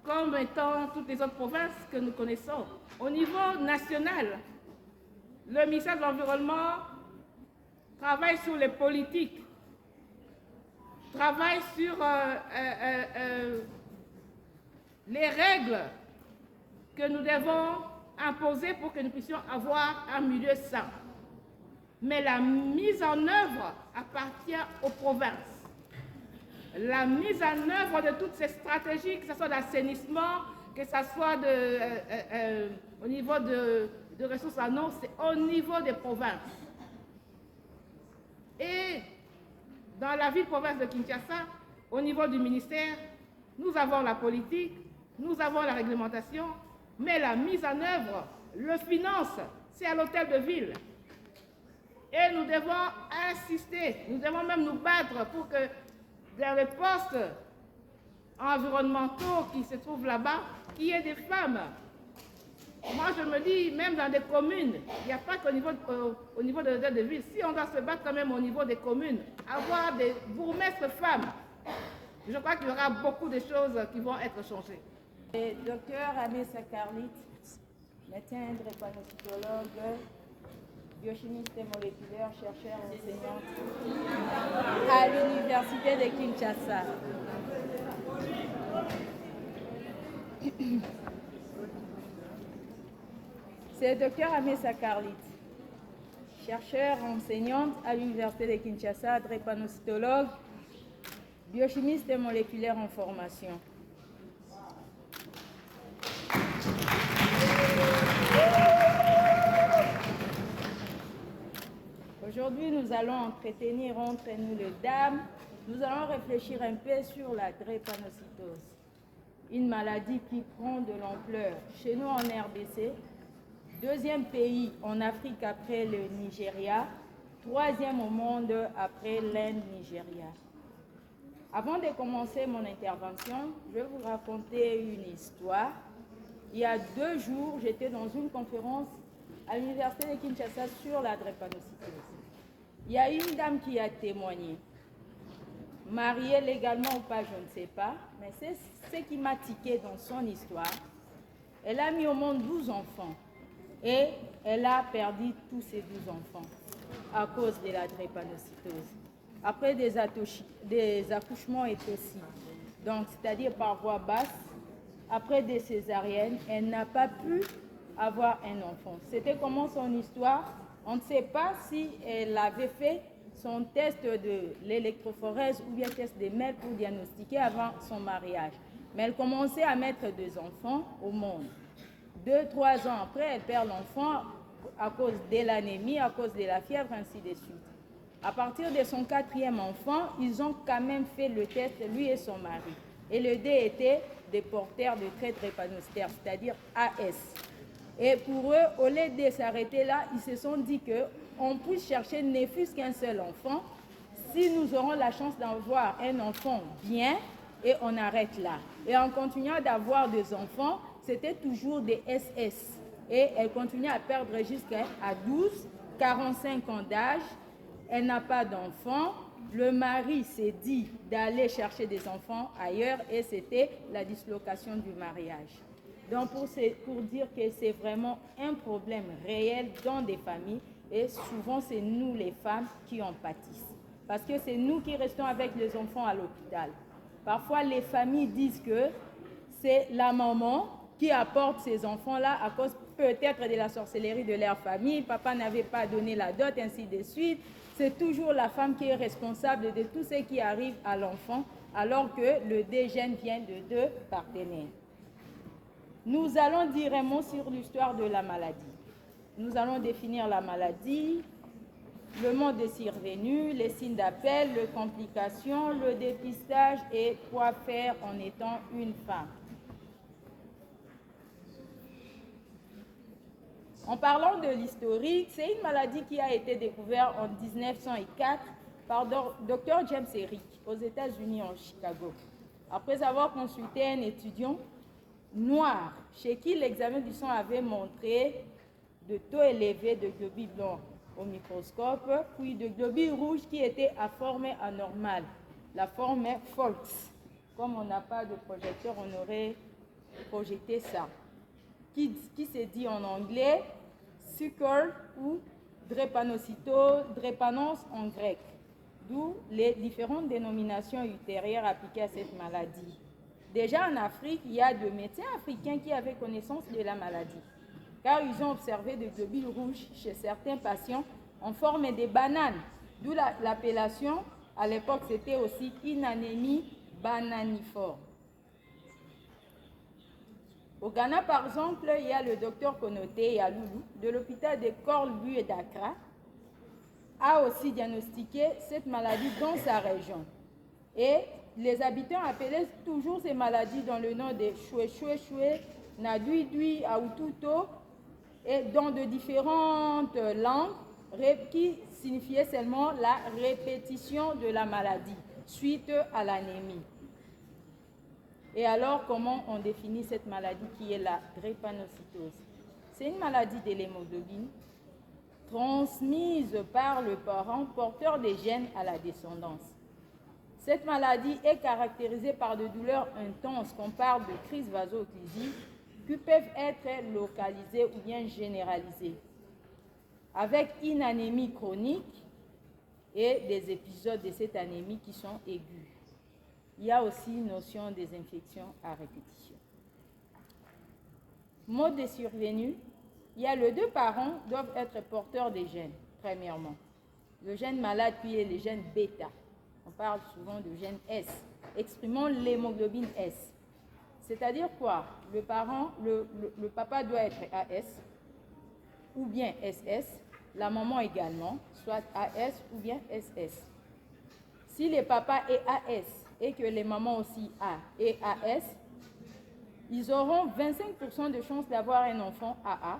comme étant toutes les autres provinces que nous connaissons. Au niveau national, le ministère de l'Environnement travaille sur les politiques, travaille sur les règles que nous devons imposer pour que nous puissions avoir un milieu sain. Mais la mise en œuvre appartient aux provinces. La mise en œuvre de toutes ces stratégies, que ce soit d'assainissement, que ce soit au niveau de ressources en eau, c'est au niveau des provinces. Et dans la ville-province de Kinshasa, au niveau du ministère, nous avons la politique, nous avons la réglementation, mais la mise en œuvre, le finance, c'est à l'hôtel de ville. Et nous devons insister, nous devons même nous battre pour que dans les postes environnementaux qui se trouvent là-bas, qu'il y ait des femmes. Moi, je me dis, même dans des communes, il n'y a pas qu'au niveau de l'hôtel de ville. Si on doit se battre quand même au niveau des communes, avoir des bourgmestres femmes, je crois qu'il y aura beaucoup de choses qui vont être changées. Et Dr Amessa Carlit, médecin drépanocytologue, biochimiste moléculaire, chercheur enseignante à l'université de Kinshasa. C'est le Dr Amessa Carlit, chercheur enseignante à l'Université de Kinshasa, drépanocytologue, biochimiste et moléculaire en formation. Aujourd'hui, nous allons entretenir entre nous les dames. Nous allons réfléchir un peu sur la drépanocytose, une maladie qui prend de l'ampleur chez nous en RDC, deuxième pays en Afrique après le Nigeria, troisième au monde après l'Inde, Nigeria. Avant de commencer mon intervention, je vais vous raconter une histoire. Il y a 2 jours, j'étais dans une conférence à l'Université de Kinshasa sur la drépanocytose. Il y a une dame qui a témoigné. Mariée légalement ou pas, je ne sais pas, mais c'est ce qui m'a tiqué dans son histoire. Elle a mis au monde 12 enfants et elle a perdu tous ses 12 enfants à cause de la drépanocytose. Après des accouchements étoxiques, donc c'est-à-dire par voie basse, après des césariennes, elle n'a pas pu avoir un enfant. C'était comment son histoire? On ne sait pas si elle avait fait son test de l'électrophorèse ou bien test des mères pour diagnostiquer avant son mariage. Mais elle commençait à mettre 2 enfants au monde. 2-3 ans après, elle perd l'enfant à cause de l'anémie, à cause de la fièvre, ainsi de suite. À partir de son 4e enfant, ils ont quand même fait le test, lui et son mari. Et le D était des porteurs de traits drépanocytaires, c'est-à-dire AS. Et pour eux, au lieu de s'arrêter là, ils se sont dit qu'on puisse chercher ne fût-ce qu'un seul enfant. Si nous aurons la chance d'avoir un enfant bien, et on arrête là. Et en continuant d'avoir des enfants, c'était toujours des SS. Et elle continue à perdre jusqu'à 12, 45 ans d'âge. Elle n'a pas d'enfant. Le mari s'est dit d'aller chercher des enfants ailleurs et c'était la dislocation du mariage. Donc pour dire que c'est vraiment un problème réel dans des familles et souvent c'est nous les femmes qui en pâtissent. Parce que c'est nous qui restons avec les enfants à l'hôpital. Parfois les familles disent que c'est la maman qui apporte ces enfants-là à cause peut-être de la sorcellerie de leur famille. Papa n'avait pas donné la dot, ainsi de suite. C'est toujours la femme qui est responsable de tout ce qui arrive à l'enfant alors que le dégène vient de 2 partenaires. Nous allons dire un mot sur l'histoire de la maladie. Nous allons définir la maladie, le mode de survenue, les signes d'appel, les complications, le dépistage et quoi faire en étant une femme. En parlant de l'historique, c'est une maladie qui a été découverte en 1904 par Dr James Herrick aux États-Unis en Chicago. Après avoir consulté un étudiant noir chez qui l'examen du sang avait montré de taux élevés de globules blancs au microscope, puis de globules rouges qui étaient à forme anormale. La forme est Folks. Comme on n'a pas de projecteur, on aurait projeté ça. Qui se dit en anglais succor ou drépanocytose en grec. D'où les différentes dénominations ultérieures appliquées à cette maladie. Déjà en Afrique, il y a 2 médecins africains qui avaient connaissance de la maladie, car ils ont observé des globules rouges chez certains patients en forme de bananes, d'où l'appellation, à l'époque c'était aussi une anémie bananiforme. Au Ghana, par exemple, il y a le docteur Konoté Yaloulou de l'hôpital de Korle-Bu et d'Accra, a aussi diagnostiqué cette maladie dans sa région. Et les habitants appelaient toujours ces maladies dans le nom de choué-choué-choué, nadui-dui, aoututo, et dans de différentes langues qui signifiaient seulement la répétition de la maladie suite à l'anémie. Et alors, comment on définit cette maladie qui est la drépanocytose? C'est une maladie de l'hémoglobine transmise par le parent porteur des gènes à la descendance. Cette maladie est caractérisée par des douleurs intenses qu'on parle de crise vaso-occlusive qui peuvent être localisées ou bien généralisées, avec une anémie chronique et des épisodes de cette anémie qui sont aigus. Il y a aussi une notion des infections à répétition. Mode de survenue, Il y a les deux parents doivent être porteurs des gènes, premièrement. Le gène malade, puis le gène bêta. On parle souvent de gène S. Exprimons l'hémoglobine S. C'est-à-dire quoi? Le papa doit être AS ou bien SS, la maman également, soit AS ou bien SS. Si le papa est AS et que les mamans aussi A et AS, ils auront 25% de chances d'avoir un enfant AA,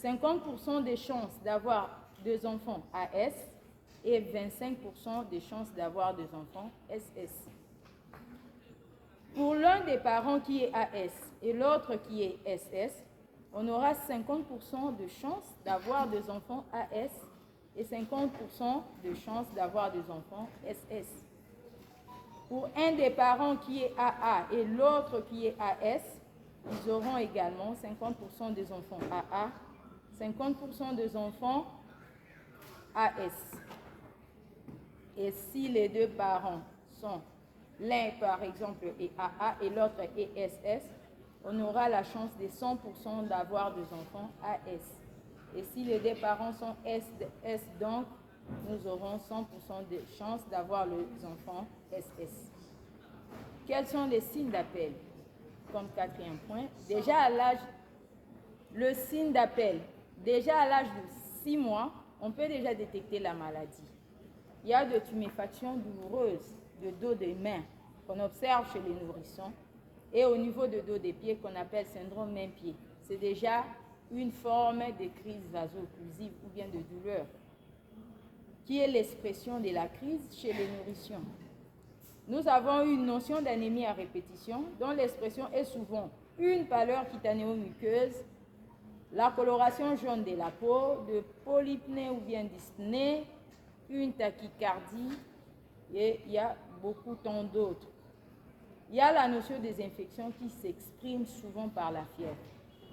50% de chances d'avoir deux enfants AS et 25% de chances d'avoir deux enfants SS. Pour l'un des parents qui est AS et l'autre qui est SS, on aura 50% de chances d'avoir des enfants AS et 50% de chances d'avoir des enfants SS. Pour un des parents qui est AA et l'autre qui est AS, ils auront également 50% des enfants AA, 50% des enfants AS. Et si les deux parents sont, l'un par exemple est AA et l'autre est SS, on aura la chance de 100% d'avoir des enfants AS. Et si les deux parents sont S, donc, nous aurons 100% de chances d'avoir les enfants SS. Quels sont les signes d'appel? Comme quatrième point, déjà à l'âge, le signe d'appel, déjà à l'âge de 6 mois, on peut déjà détecter la maladie. Il y a de tuméfaction douloureuse de dos des mains qu'on observe chez les nourrissons et au niveau de dos des pieds qu'on appelle syndrome main-pied. C'est déjà une forme de crise vaso-occlusive ou bien de douleur qui est l'expression de la crise chez les nourrissons. Nous avons une notion d'anémie à répétition dont l'expression est souvent une pâleur cutanéo-muqueuse, la coloration jaune de la peau, de polypnée ou bien dyspnée, une tachycardie et il y a beaucoup tant d'autres. Il y a la notion des infections qui s'exprime souvent par la fièvre.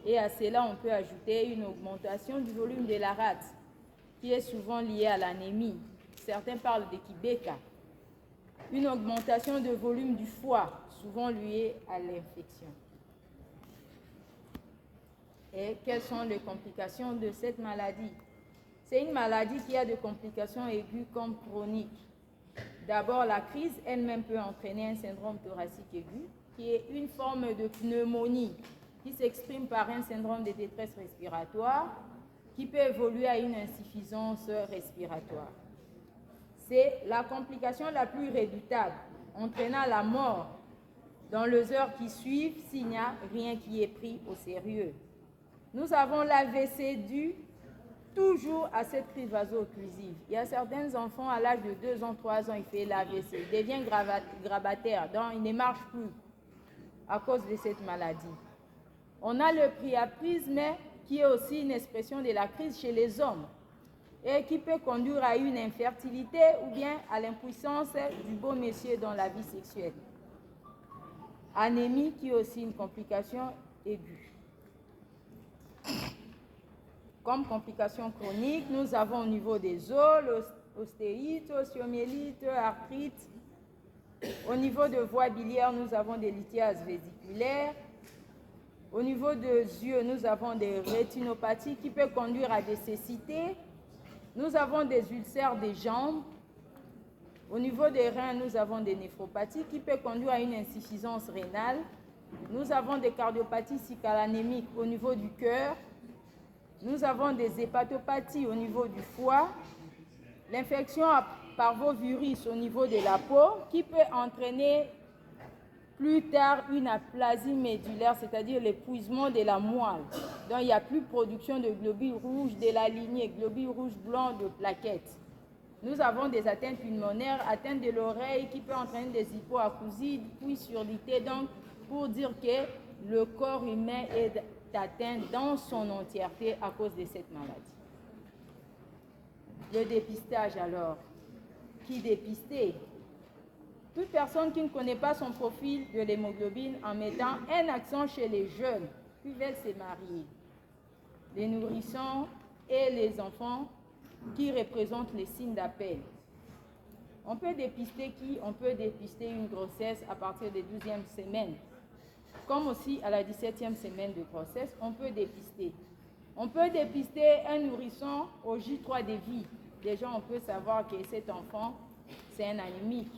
Et à cela, on peut ajouter une augmentation du volume de la rate qui est souvent liée à l'anémie. Certains parlent de Kibeka. Une augmentation de volume du foie, souvent liée à l'infection. Et quelles sont les complications de cette maladie? C'est une maladie qui a des complications aiguës comme chroniques. D'abord, la crise elle-même peut entraîner un syndrome thoracique aigu, qui est une forme de pneumonie qui s'exprime par un syndrome de détresse respiratoire, qui peut évoluer à une insuffisance respiratoire. C'est la complication la plus redoutable, entraînant la mort dans les heures qui suivent s'il n'y a rien qui est pris au sérieux. Nous avons l'AVC dû toujours à cette crise vaso-occlusive. Il y a certains enfants à l'âge de 2 ans, 3 ans, il fait l'AVC, il devient grabataire, donc il ne marche plus à cause de cette maladie. On a le priapisme qui est aussi une expression de la crise chez les hommes et qui peut conduire à une infertilité ou bien à l'impuissance du beau monsieur dans la vie sexuelle. Anémie qui est aussi une complication aiguë. Comme complication chronique, nous avons au niveau des os, l'ostéite, l'osteomyélite, l'arthrite. Au niveau de voies biliaires, nous avons des lithiases vésiculaires. Au niveau des yeux, nous avons des rétinopathies qui peuvent conduire à des cécités. Nous avons des ulcères des jambes. Au niveau des reins, nous avons des néphropathies qui peuvent conduire à une insuffisance rénale. Nous avons des cardiopathies cycalanémiques au niveau du cœur. Nous avons des hépatopathies au niveau du foie. L'infection parvovirus au niveau de la peau qui peut entraîner plus tard une aplasie médulaire, c'est-à-dire l'épuisement de la moelle. Donc il n'y a plus de production de globules rouges de la lignée, globules rouges blancs de plaquettes. Nous avons des atteintes pulmonaires, atteintes de l'oreille qui peut entraîner des hypoacousies, puis surdité. Donc pour dire que le corps humain est atteint dans son entièreté à cause de cette maladie. Le dépistage alors. Qui dépister? Toute personne qui ne connaît pas son profil de l'hémoglobine en mettant un accent chez les jeunes qui veulent se marier, les nourrissons et les enfants qui représentent les signes d'appel. On peut dépister qui? On peut dépister une grossesse à partir des 12e semaine. Comme aussi à la 17e semaine de grossesse, on peut dépister On peut dépister un nourrisson au J3 de vie. Déjà, on peut savoir que cet enfant, c'est un anémique.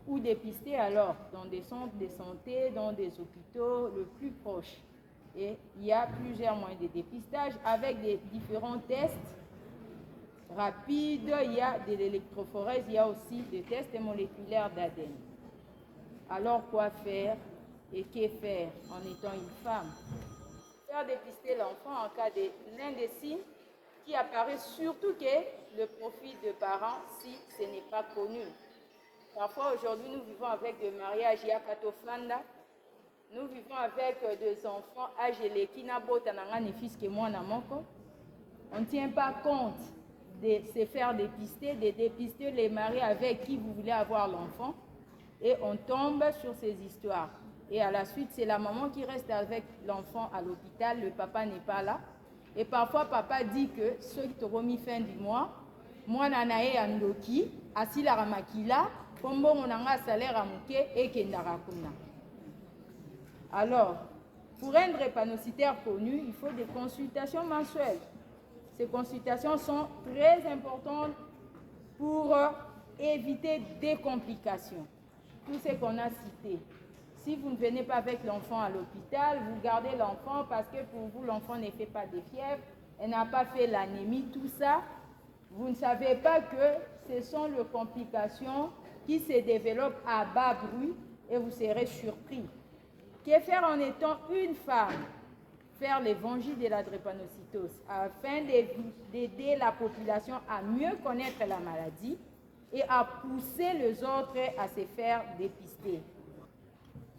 Ou dépister alors dans des centres de santé, dans des hôpitaux le plus proche. Et il y a plusieurs moyens de dépistage avec des différents tests rapides. Il y a de l'électrophorèse, il y a aussi des tests moléculaires d'ADN. Alors, quoi faire et que faire en étant une femme? Faire dépister l'enfant en cas de l'un des signes qui apparaît, surtout que le profil de parents si ce n'est pas connu. Parfois, aujourd'hui, nous vivons avec des mariages yakatofanda. Nous vivons avec des enfants âgés qui n'ont pas de fils que moi. On ne tient pas compte de se faire dépister, de dépister les maris avec qui vous voulez avoir l'enfant. Et on tombe sur ces histoires. Et à la suite, c'est la maman qui reste avec l'enfant à l'hôpital, le papa n'est pas là. Et parfois, papa dit que ceux qui t'ont remis fin du mois, moi, nanae andoki, assis la ramakila, comme on a un salaire à mouké et kendarakuna. Alors, pour un drépanocytaire connu, il faut des consultations mensuelles. Ces consultations sont très importantes pour éviter des complications. Tout ce qu'on a cité. Si vous ne venez pas avec l'enfant à l'hôpital, vous gardez l'enfant parce que pour vous, l'enfant ne fait pas de fièvre, elle n'a pas fait l'anémie, tout ça. Vous ne savez pas que ce sont les complications qui se développent à bas bruit et vous serez surpris. Que faire en étant une femme? Faire l'évangile de la drépanocytose afin d'aider la population à mieux connaître la maladie et à pousser les autres à se faire dépister.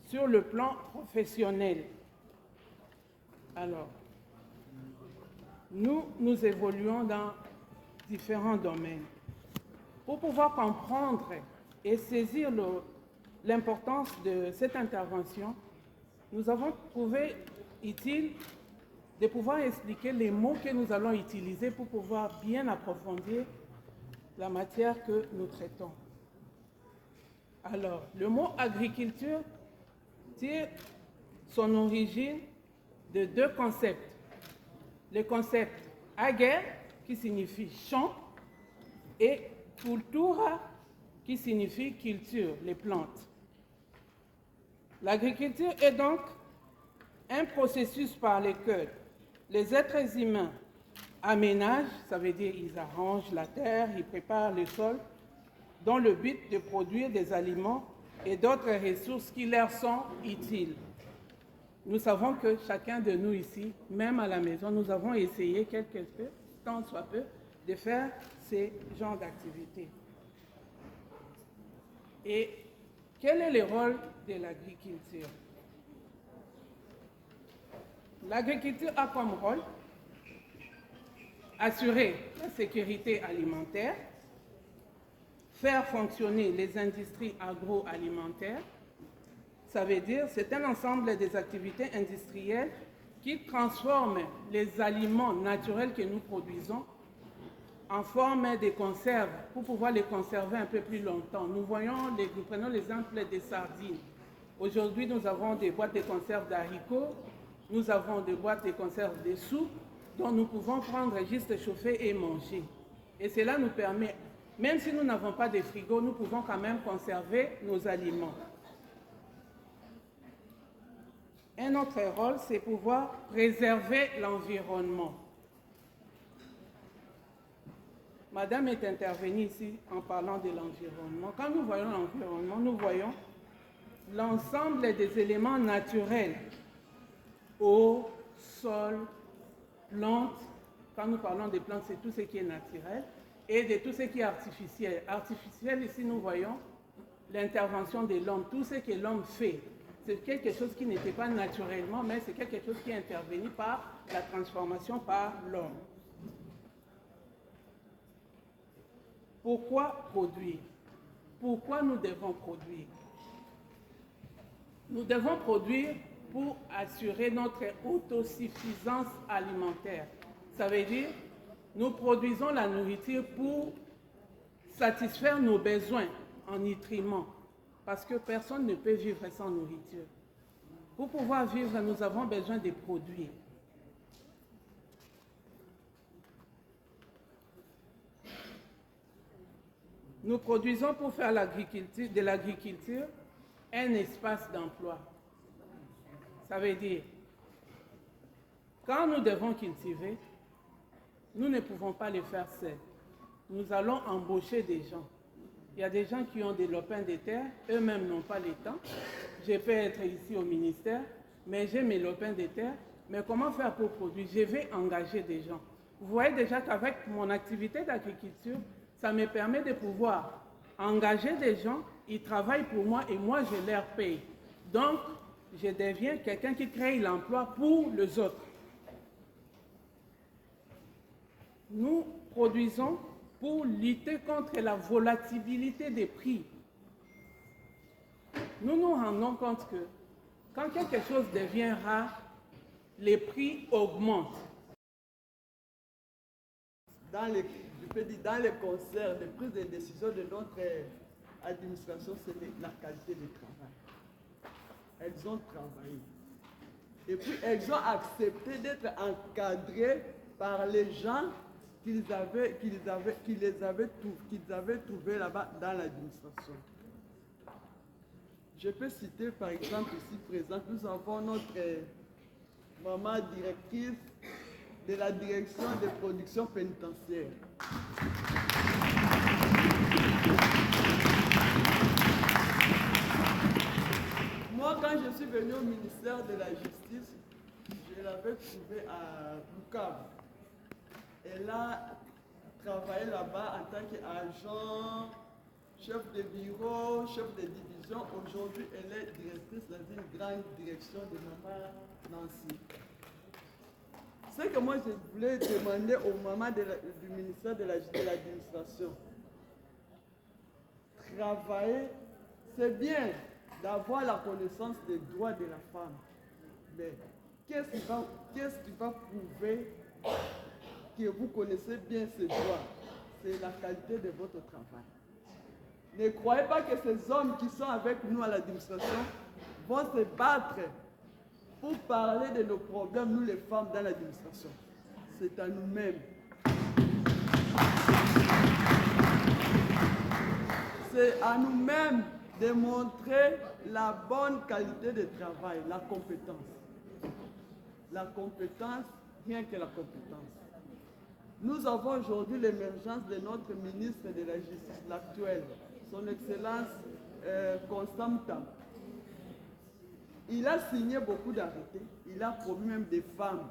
Sur le plan professionnel, alors, nous évoluons dans différents domaines. Pour pouvoir comprendre et saisir l'importance de cette intervention, nous avons trouvé utile de pouvoir expliquer les mots que nous allons utiliser pour pouvoir bien approfondir la matière que nous traitons. Alors, le mot agriculture tire son origine de deux concepts. Le concept ager, qui signifie champ, et cultura, qui signifie culture, les plantes. L'agriculture est donc un processus par lequel les êtres humains aménagent, ça veut dire ils arrangent la terre, ils préparent le sol, dans le but de produire des aliments et d'autres ressources qui leur sont utiles. Nous savons que chacun de nous ici, même à la maison, nous avons essayé quelque peu, tant soit peu, de faire ces genres d'activités. Et quel est le rôle de l'agriculture? L'agriculture a comme rôle assurer la sécurité alimentaire, faire fonctionner les industries agroalimentaires. Ça veut dire c'est un ensemble des activités industrielles qui transforment les aliments naturels que nous produisons en forme de conserves pour pouvoir les conserver un peu plus longtemps. Nous prenons l'exemple des sardines. Aujourd'hui, nous avons des boîtes de conserve d'haricots, nous avons des boîtes de conserve de soupe dont nous pouvons prendre juste chauffer et manger. Et cela nous permet, même si nous n'avons pas de frigo, nous pouvons quand même conserver nos aliments. Un autre rôle, c'est pouvoir préserver l'environnement. Madame est intervenue ici en parlant de l'environnement. Quand nous voyons l'environnement, nous voyons l'ensemble des éléments naturels, eau, sol, plantes. Quand nous parlons des plantes, c'est tout ce qui est naturel et de tout ce qui est artificiel. Artificiel, ici, nous voyons l'intervention de l'homme, tout ce que l'homme fait. C'est quelque chose qui n'était pas naturellement, mais c'est quelque chose qui est intervenu par la transformation par l'homme. Pourquoi produire? Pourquoi nous devons produire? Nous devons produire pour assurer notre autosuffisance alimentaire. Ça veut dire, nous produisons la nourriture pour satisfaire nos besoins en nutriments, parce que personne ne peut vivre sans nourriture. Pour pouvoir vivre, nous avons besoin de produire. Nous produisons pour faire de l'agriculture un espace d'emploi. Ça veut dire, quand nous devons cultiver, nous ne pouvons pas le faire seuls. Nous allons embaucher des gens. Il y a des gens qui ont des lopins de terre, eux-mêmes n'ont pas le temps. Je peux être ici au ministère, mais j'ai mes lopins de terre. Mais comment faire pour produire? Je vais engager des gens. Vous voyez déjà qu'avec mon activité d'agriculture, ça me permet de pouvoir engager des gens, ils travaillent pour moi et moi je leur paye. Donc, je deviens quelqu'un qui crée l'emploi pour les autres. Nous produisons pour lutter contre la volatilité des prix. Nous nous rendons compte que quand quelque chose devient rare, les prix augmentent. Dans les concerts de prise de décision de notre administration, c'est la qualité du travail. Elles ont travaillé. Et puis, elles ont accepté d'être encadrées par les gens qu'ils avaient trouvés là-bas dans l'administration. Je peux citer par exemple ici présente, nous avons notre maman directrice de la direction de production pénitentiaire. Moi, quand je suis venu au ministère de la Justice, je l'avais trouvée à Bukavu. Elle a travaillé là-bas en tant qu'agent, chef de bureau, chef de division. Aujourd'hui, elle est directrice dans une grande direction de Maman Nancy. Ce que moi, je voulais demander aux mamans du ministère de l'administration, travailler, c'est bien d'avoir la connaissance des droits de la femme. Mais qu'est-ce qui va prouver que vous connaissez bien ces droits? C'est la qualité de votre travail. Ne croyez pas que ces hommes qui sont avec nous à l'administration vont se battre pour parler de nos problèmes, nous les femmes dans l'administration. C'est à nous-mêmes. C'est à nous-mêmes de montrer la bonne qualité de travail, la compétence. La compétence, rien que la compétence. Nous avons aujourd'hui l'émergence de notre ministre de la Justice, l'actuel, son Excellence Constant Tam. Il a signé beaucoup d'arrêtés, il a promu même des femmes.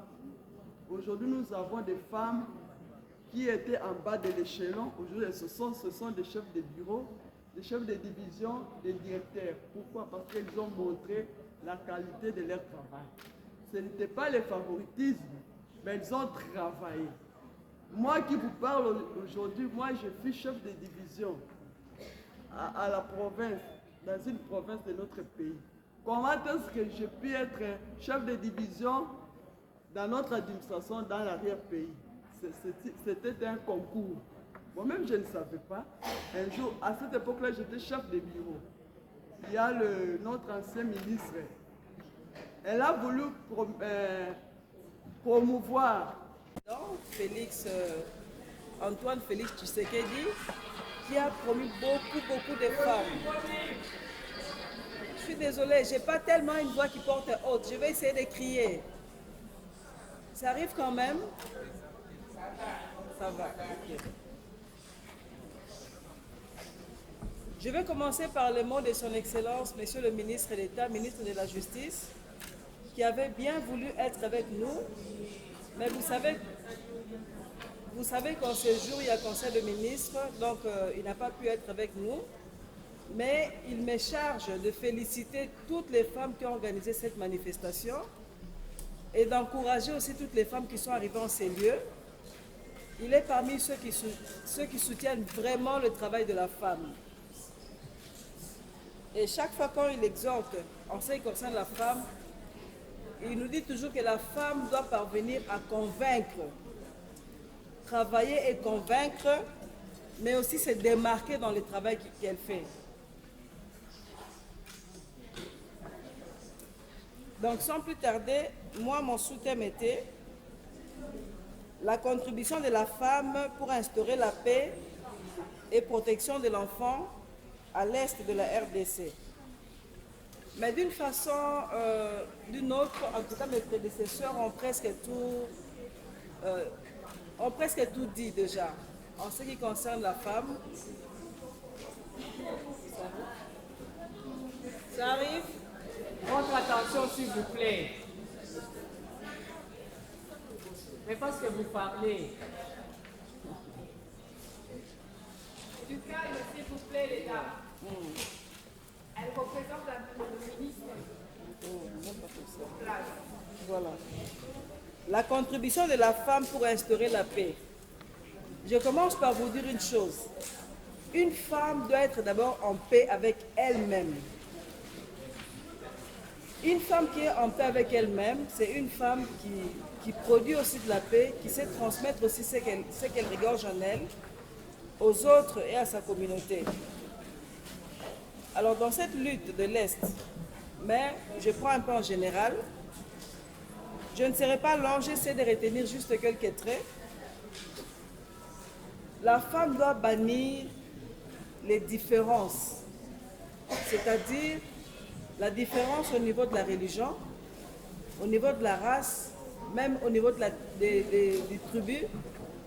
Aujourd'hui, nous avons des femmes qui étaient en bas de l'échelon. Aujourd'hui, ce sont des chefs de bureau, des chefs de division, des directeurs. Pourquoi? Parce qu'ils ont montré la qualité de leur travail. Ce n'était pas le favoritisme, mais ils ont travaillé. Moi qui vous parle aujourd'hui, moi je suis chef de division à la province, dans une province de notre pays. Comment est-ce que je peux être chef de division dans notre administration dans l'arrière-pays? C'était un concours. Moi-même, je ne savais pas. Un jour, à cette époque-là, j'étais chef de bureau. Il y a notre ancien ministre. Elle a voulu promouvoir Antoine Félix Tshisekedi, qui a promu beaucoup de femmes. Je suis désolée, je n'ai pas tellement une voix qui porte haute. Je vais essayer de crier. Ça arrive quand même? Ça va. Okay. Je vais commencer par le mot de son Excellence, Monsieur le ministre d'État, ministre de la Justice, qui avait bien voulu être avec nous. Mais vous savez qu'en ce jour, il y a conseil de ministres, donc il n'a pas pu être avec nous. Mais il me charge de féliciter toutes les femmes qui ont organisé cette manifestation et d'encourager aussi toutes les femmes qui sont arrivées en ces lieux. Il est parmi ceux qui soutiennent vraiment le travail de la femme. Et chaque fois quand il exhorte en ce qui concerne la femme, il nous dit toujours que la femme doit parvenir à convaincre, travailler et convaincre, mais aussi se démarquer dans le travail qu'elle fait. Donc sans plus tarder, moi mon sous-thème était la contribution de la femme pour instaurer la paix et protection de l'enfant à l'est de la RDC. Mais d'une façon, d'une autre, en tout cas mes prédécesseurs ont presque tout dit déjà. En ce qui concerne la femme, ça arrive. Votre attention s'il vous plaît. Mais parce que vous parlez. Du calme, s'il vous plaît, les dames. Elle représente le ministre. Voilà. La contribution de la femme pour instaurer la paix. Je commence par vous dire une chose. Une femme doit être d'abord en paix avec elle-même. Une femme qui est en paix avec elle-même, c'est une femme qui produit aussi de la paix, qui sait transmettre aussi ce qu'elle regorge en elle, aux autres et à sa communauté. Alors dans cette lutte de l'Est, mais je prends un peu en général, je ne serai pas long, j'essaie de retenir juste quelques traits. La femme doit bannir les différences, c'est-à-dire la différence au niveau de la religion, au niveau de la race, même au niveau des tribus,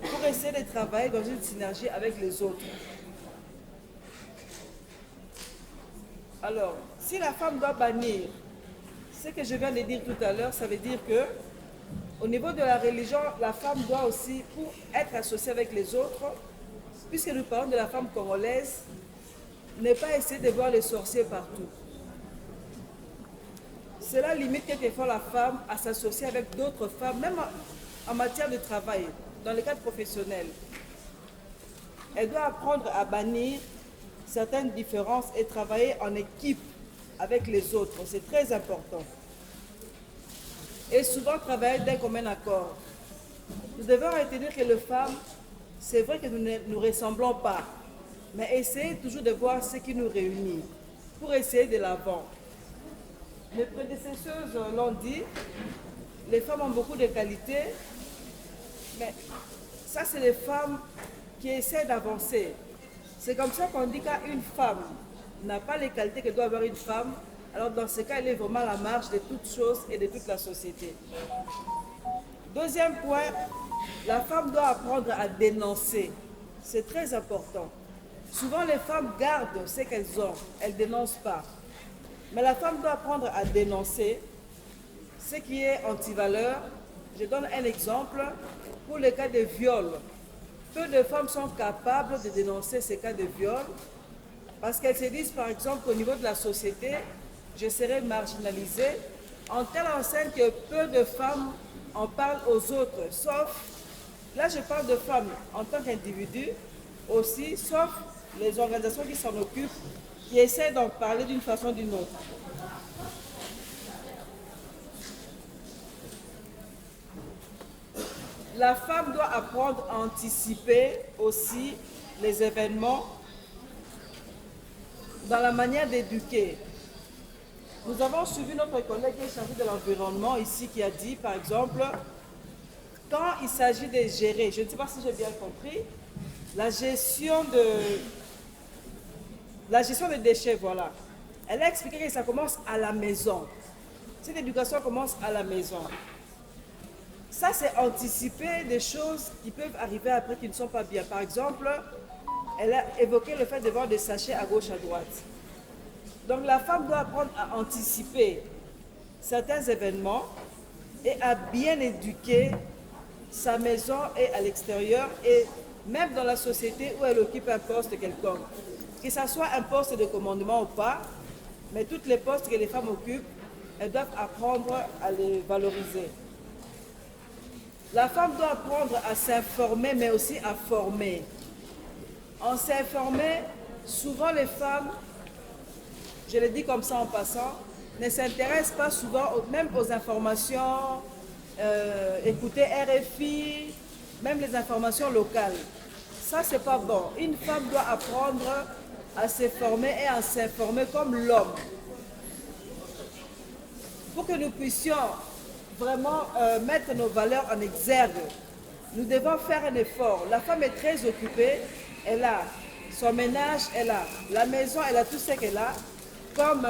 pour essayer de travailler dans une synergie avec les autres. Alors, si la femme doit bannir ce que je viens de dire tout à l'heure, ça veut dire que au niveau de la religion, la femme doit aussi, pour être associée avec les autres, puisque nous parlons de la femme congolaise, ne pas essayer de voir les sorciers partout. Cela limite quelquefois la femme à s'associer avec d'autres femmes, même en matière de travail, dans le cadre professionnel. Elle doit apprendre à bannir certaines différences et travailler en équipe avec les autres. C'est très important. Et souvent travailler d'un commun accord. Nous devons retenir que les femmes, c'est vrai que nous ne nous ressemblons pas, mais essayez toujours de voir ce qui nous réunit pour essayer de l'avant. Les prédécesseuses l'ont dit, les femmes ont beaucoup de qualités, mais ça c'est les femmes qui essaient d'avancer. C'est comme ça qu'on dit qu'une femme n'a pas les qualités que doit avoir une femme, alors dans ce cas, elle est vraiment à la marge de toutes choses et de toute la société. Deuxième point, la femme doit apprendre à dénoncer. C'est très important. Souvent, les femmes gardent ce qu'elles ont, elles ne dénoncent pas. Mais la femme doit apprendre à dénoncer ce qui est anti-valeur. Je donne un exemple. Pour le cas de viol, peu de femmes sont capables de dénoncer ces cas de viol parce qu'elles se disent par exemple qu'au niveau de la société, je serai marginalisée en telle enseigne que peu de femmes en parlent aux autres, sauf, là je parle de femmes en tant qu'individus aussi, sauf les organisations qui s'en occupent, qui essaient d'en parler d'une façon ou d'une autre. La femme doit apprendre à anticiper aussi les événements dans la manière d'éduquer. Nous avons suivi notre collègue qui est chargé de l'environnement ici qui a dit, par exemple, quand il s'agit de gérer, je ne sais pas si j'ai bien compris, la gestion des déchets, voilà. Elle a expliqué que ça commence à la maison. Cette éducation commence à la maison. Ça, c'est anticiper des choses qui peuvent arriver après qui ne sont pas bien. Par exemple, elle a évoqué le fait de voir des sachets à gauche, à droite. Donc la femme doit apprendre à anticiper certains événements et à bien éduquer sa maison et à l'extérieur et même dans la société où elle occupe un poste quelconque. Que ce soit un poste de commandement ou pas, mais toutes les postes que les femmes occupent, elles doivent apprendre à les valoriser. La femme doit apprendre à s'informer, mais aussi à former. En s'informer, souvent les femmes, je le dis comme ça en passant, ne s'intéressent pas souvent même aux informations, écouter RFI, même les informations locales. Ça, c'est pas bon. Une femme doit apprendre à se former et à s'informer comme l'homme. Pour que nous puissions vraiment mettre nos valeurs en exergue, nous devons faire un effort. La femme est très occupée, elle a Son ménage est là. La maison, elle a tout ce qu'elle a. Comme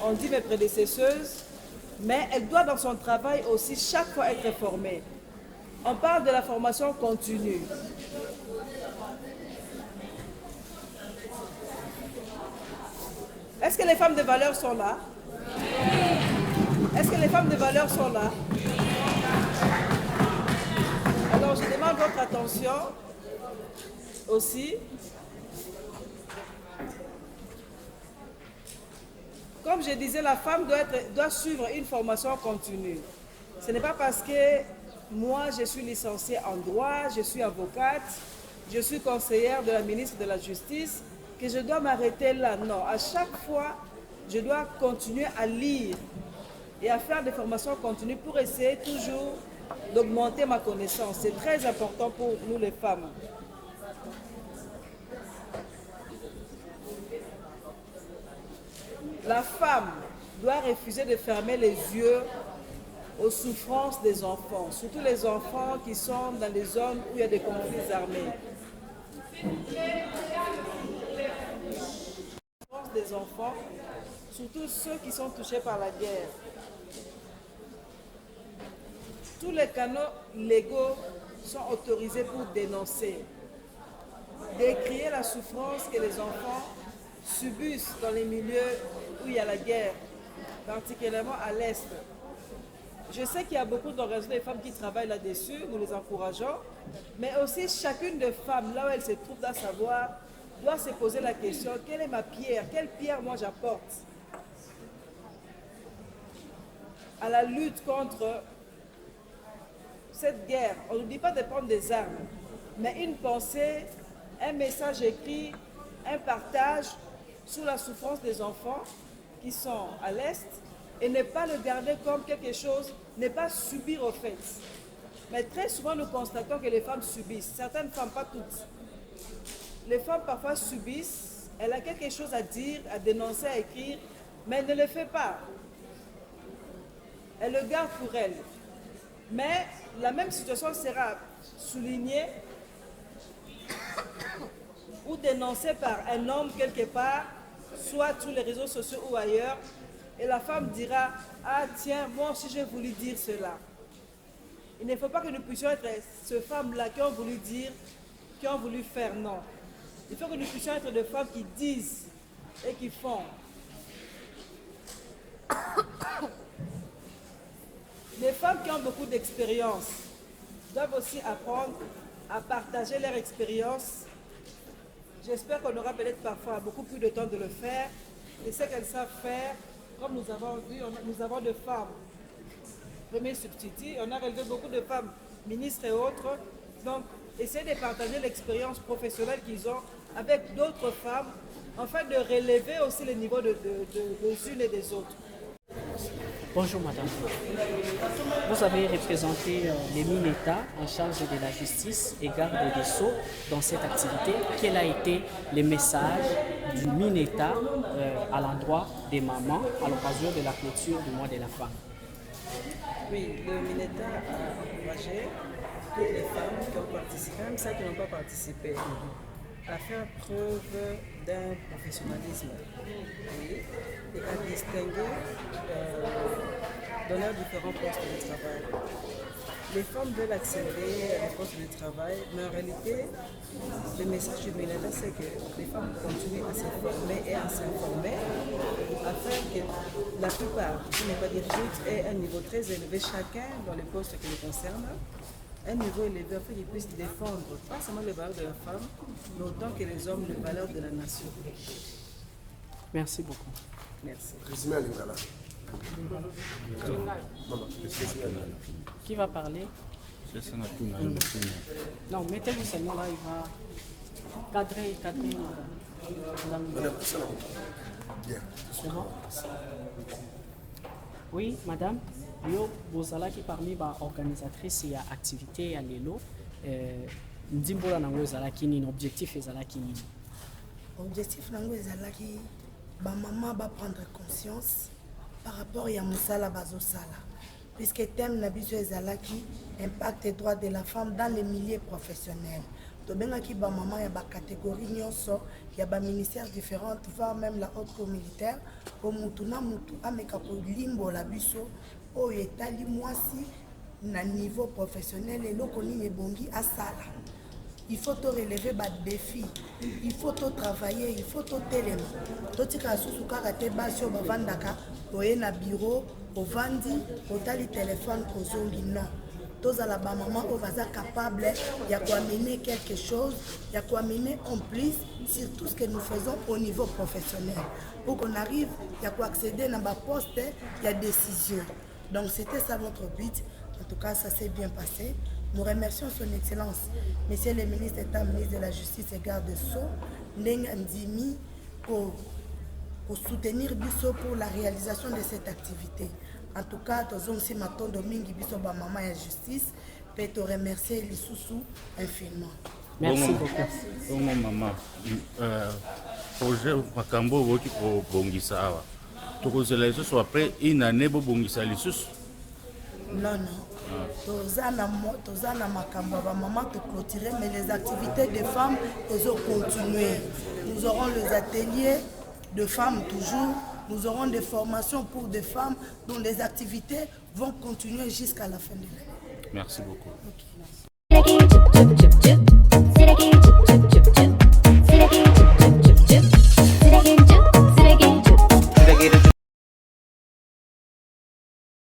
on dit mes prédécesseuses, mais elle doit dans son travail aussi chaque fois être formée. On parle de la formation continue. Est-ce que les femmes de valeur sont là? Est-ce que les femmes de valeur sont là? Alors je demande votre attention aussi. Comme je disais, la femme doit suivre une formation continue. Ce n'est pas parce que moi, je suis licenciée en droit, je suis avocate, je suis conseillère de la ministre de la Justice, que je dois m'arrêter là. Non, à chaque fois, je dois continuer à lire et à faire des formations continues pour essayer toujours d'augmenter ma connaissance. C'est très important pour nous les femmes. La femme doit refuser de fermer les yeux aux souffrances des enfants, surtout les enfants qui sont dans les zones où il y a des conflits armés. Des enfants, surtout ceux qui sont touchés par la guerre. Tous les canaux légaux sont autorisés pour dénoncer, décrier la souffrance que les enfants subissent dans les milieux où il y a la guerre, particulièrement à l'Est. Je sais qu'il y a beaucoup d'organisations de femmes qui travaillent là-dessus, nous les encourageons, mais aussi chacune des femmes, là où elle se trouve, doit savoir, doit se poser la question, quelle est ma pierre? Quelle pierre moi j'apporte à la lutte contre cette guerre? On ne dit pas de prendre des armes, mais une pensée, un message écrit, un partage sur la souffrance des enfants qui sont à l'Est et ne pas le garder comme quelque chose, ne pas subir au fait. Mais très souvent nous constatons que les femmes subissent, certaines femmes, pas toutes. Les femmes parfois subissent, elle a quelque chose à dire, à dénoncer, à écrire, mais elle ne le fait pas. Elle le garde pour elle. Mais la même situation sera soulignée ou dénoncée par un homme quelque part, soit sur les réseaux sociaux ou ailleurs, et la femme dira « Ah tiens, moi aussi j'ai voulu dire cela ». Il ne faut pas que nous puissions être ces femmes-là qui ont voulu dire, qui ont voulu faire, non. Il faut que nous puissions être des femmes qui disent et qui font. Les femmes qui ont beaucoup d'expérience doivent aussi apprendre à partager leur expérience. J'espère qu'on aura peut-être parfois beaucoup plus de temps de le faire. Et ce qu'elles savent faire, comme nous avons vu, nous avons des femmes premiers substituts, on a relevé beaucoup de femmes ministres et autres. Donc, essayer de partager l'expérience professionnelle qu'ils ont avec d'autres femmes, afin de relever aussi le niveau des unes et des autres. Bonjour madame. Vous avez représenté les MINETA en charge de la justice et garde des Sceaux dans cette activité. Quel a été le message du MINETA à l'endroit des mamans à l'occasion de la clôture du mois de la femme? Oui, le MINETA a encouragé toutes les femmes qui ont participé, même celles qui n'ont pas participé, à faire preuve d'un professionnalisme et à distinguer dans leurs différents postes de travail. Les femmes veulent accéder à des postes de travail, mais en réalité, le message du MINETA, c'est que les femmes continuent à se former et à s'informer afin que la plupart, qui n'est pas dire toutes, aient un niveau très élevé, chacun dans les postes qui les concernent, un niveau élevé afin qu'ils puissent défendre pas seulement les valeurs de la femme, mais autant que les hommes les valeurs de la nation. Merci beaucoup. Merci. Qui va parler? Non, mettez-vous seulement là, il va cadrer. Madame. C'est bon? Oui, madame. Yo, bozala qui parmi ba organisatrice ya activité ya lelo ndimbola nango ezalaki nini, objectif ezalaki nini? Objectif nango ezalaki ba maman ba prendre conscience par rapport à mosala bazosala, puisque thème na biso ezalaki impact des droits de la femme dans les milieux professionnels. tobengaki bamama ya bacatégorie nyonso ya baministère différentes voire même la haute cour militaire po mutu na mutu ameka kolimbola biso oyo etali mwasi na niveau professionnel eloko nini ebongi asala. Il faut te relever bas défi, il faut te travailler, il faut te téléma. Totika susu kaka te basio bavandaka oye na bureau ovandi otali téléphone ozongi non. Tous à la maman on va être capable y a quoi amener quelque chose, y a quoi amener en plus sur tout ce que nous faisons au niveau professionnel. Pour qu'on arrive, y a quoi accéder dans ma poste, il y a décision. Donc c'était ça notre but. En tout cas, ça s'est bien passé. Nous remercions son Excellence, Monsieur le ministre d'État, ministre de la Justice et garde des Sceaux, Ndimi, pour soutenir Bisso pour la réalisation de cette activité. En tout cas, nous avons aussi maintenant Domingue Bisso, maman et justice, pour te remercier les sous infiniment. Merci beaucoup. Bongo maman, projet Makambo Woki pour Bongisa Awa. Tu les sous après une année pour Bongisa les sous? Non, non. Tozana Makambo, maman te clôturer, mais les activités des femmes, elles ont continué. Nous aurons les ateliers de femmes toujours. Nous aurons des formations pour des femmes dont les activités vont continuer jusqu'à la fin de l'année. Merci beaucoup. Okay.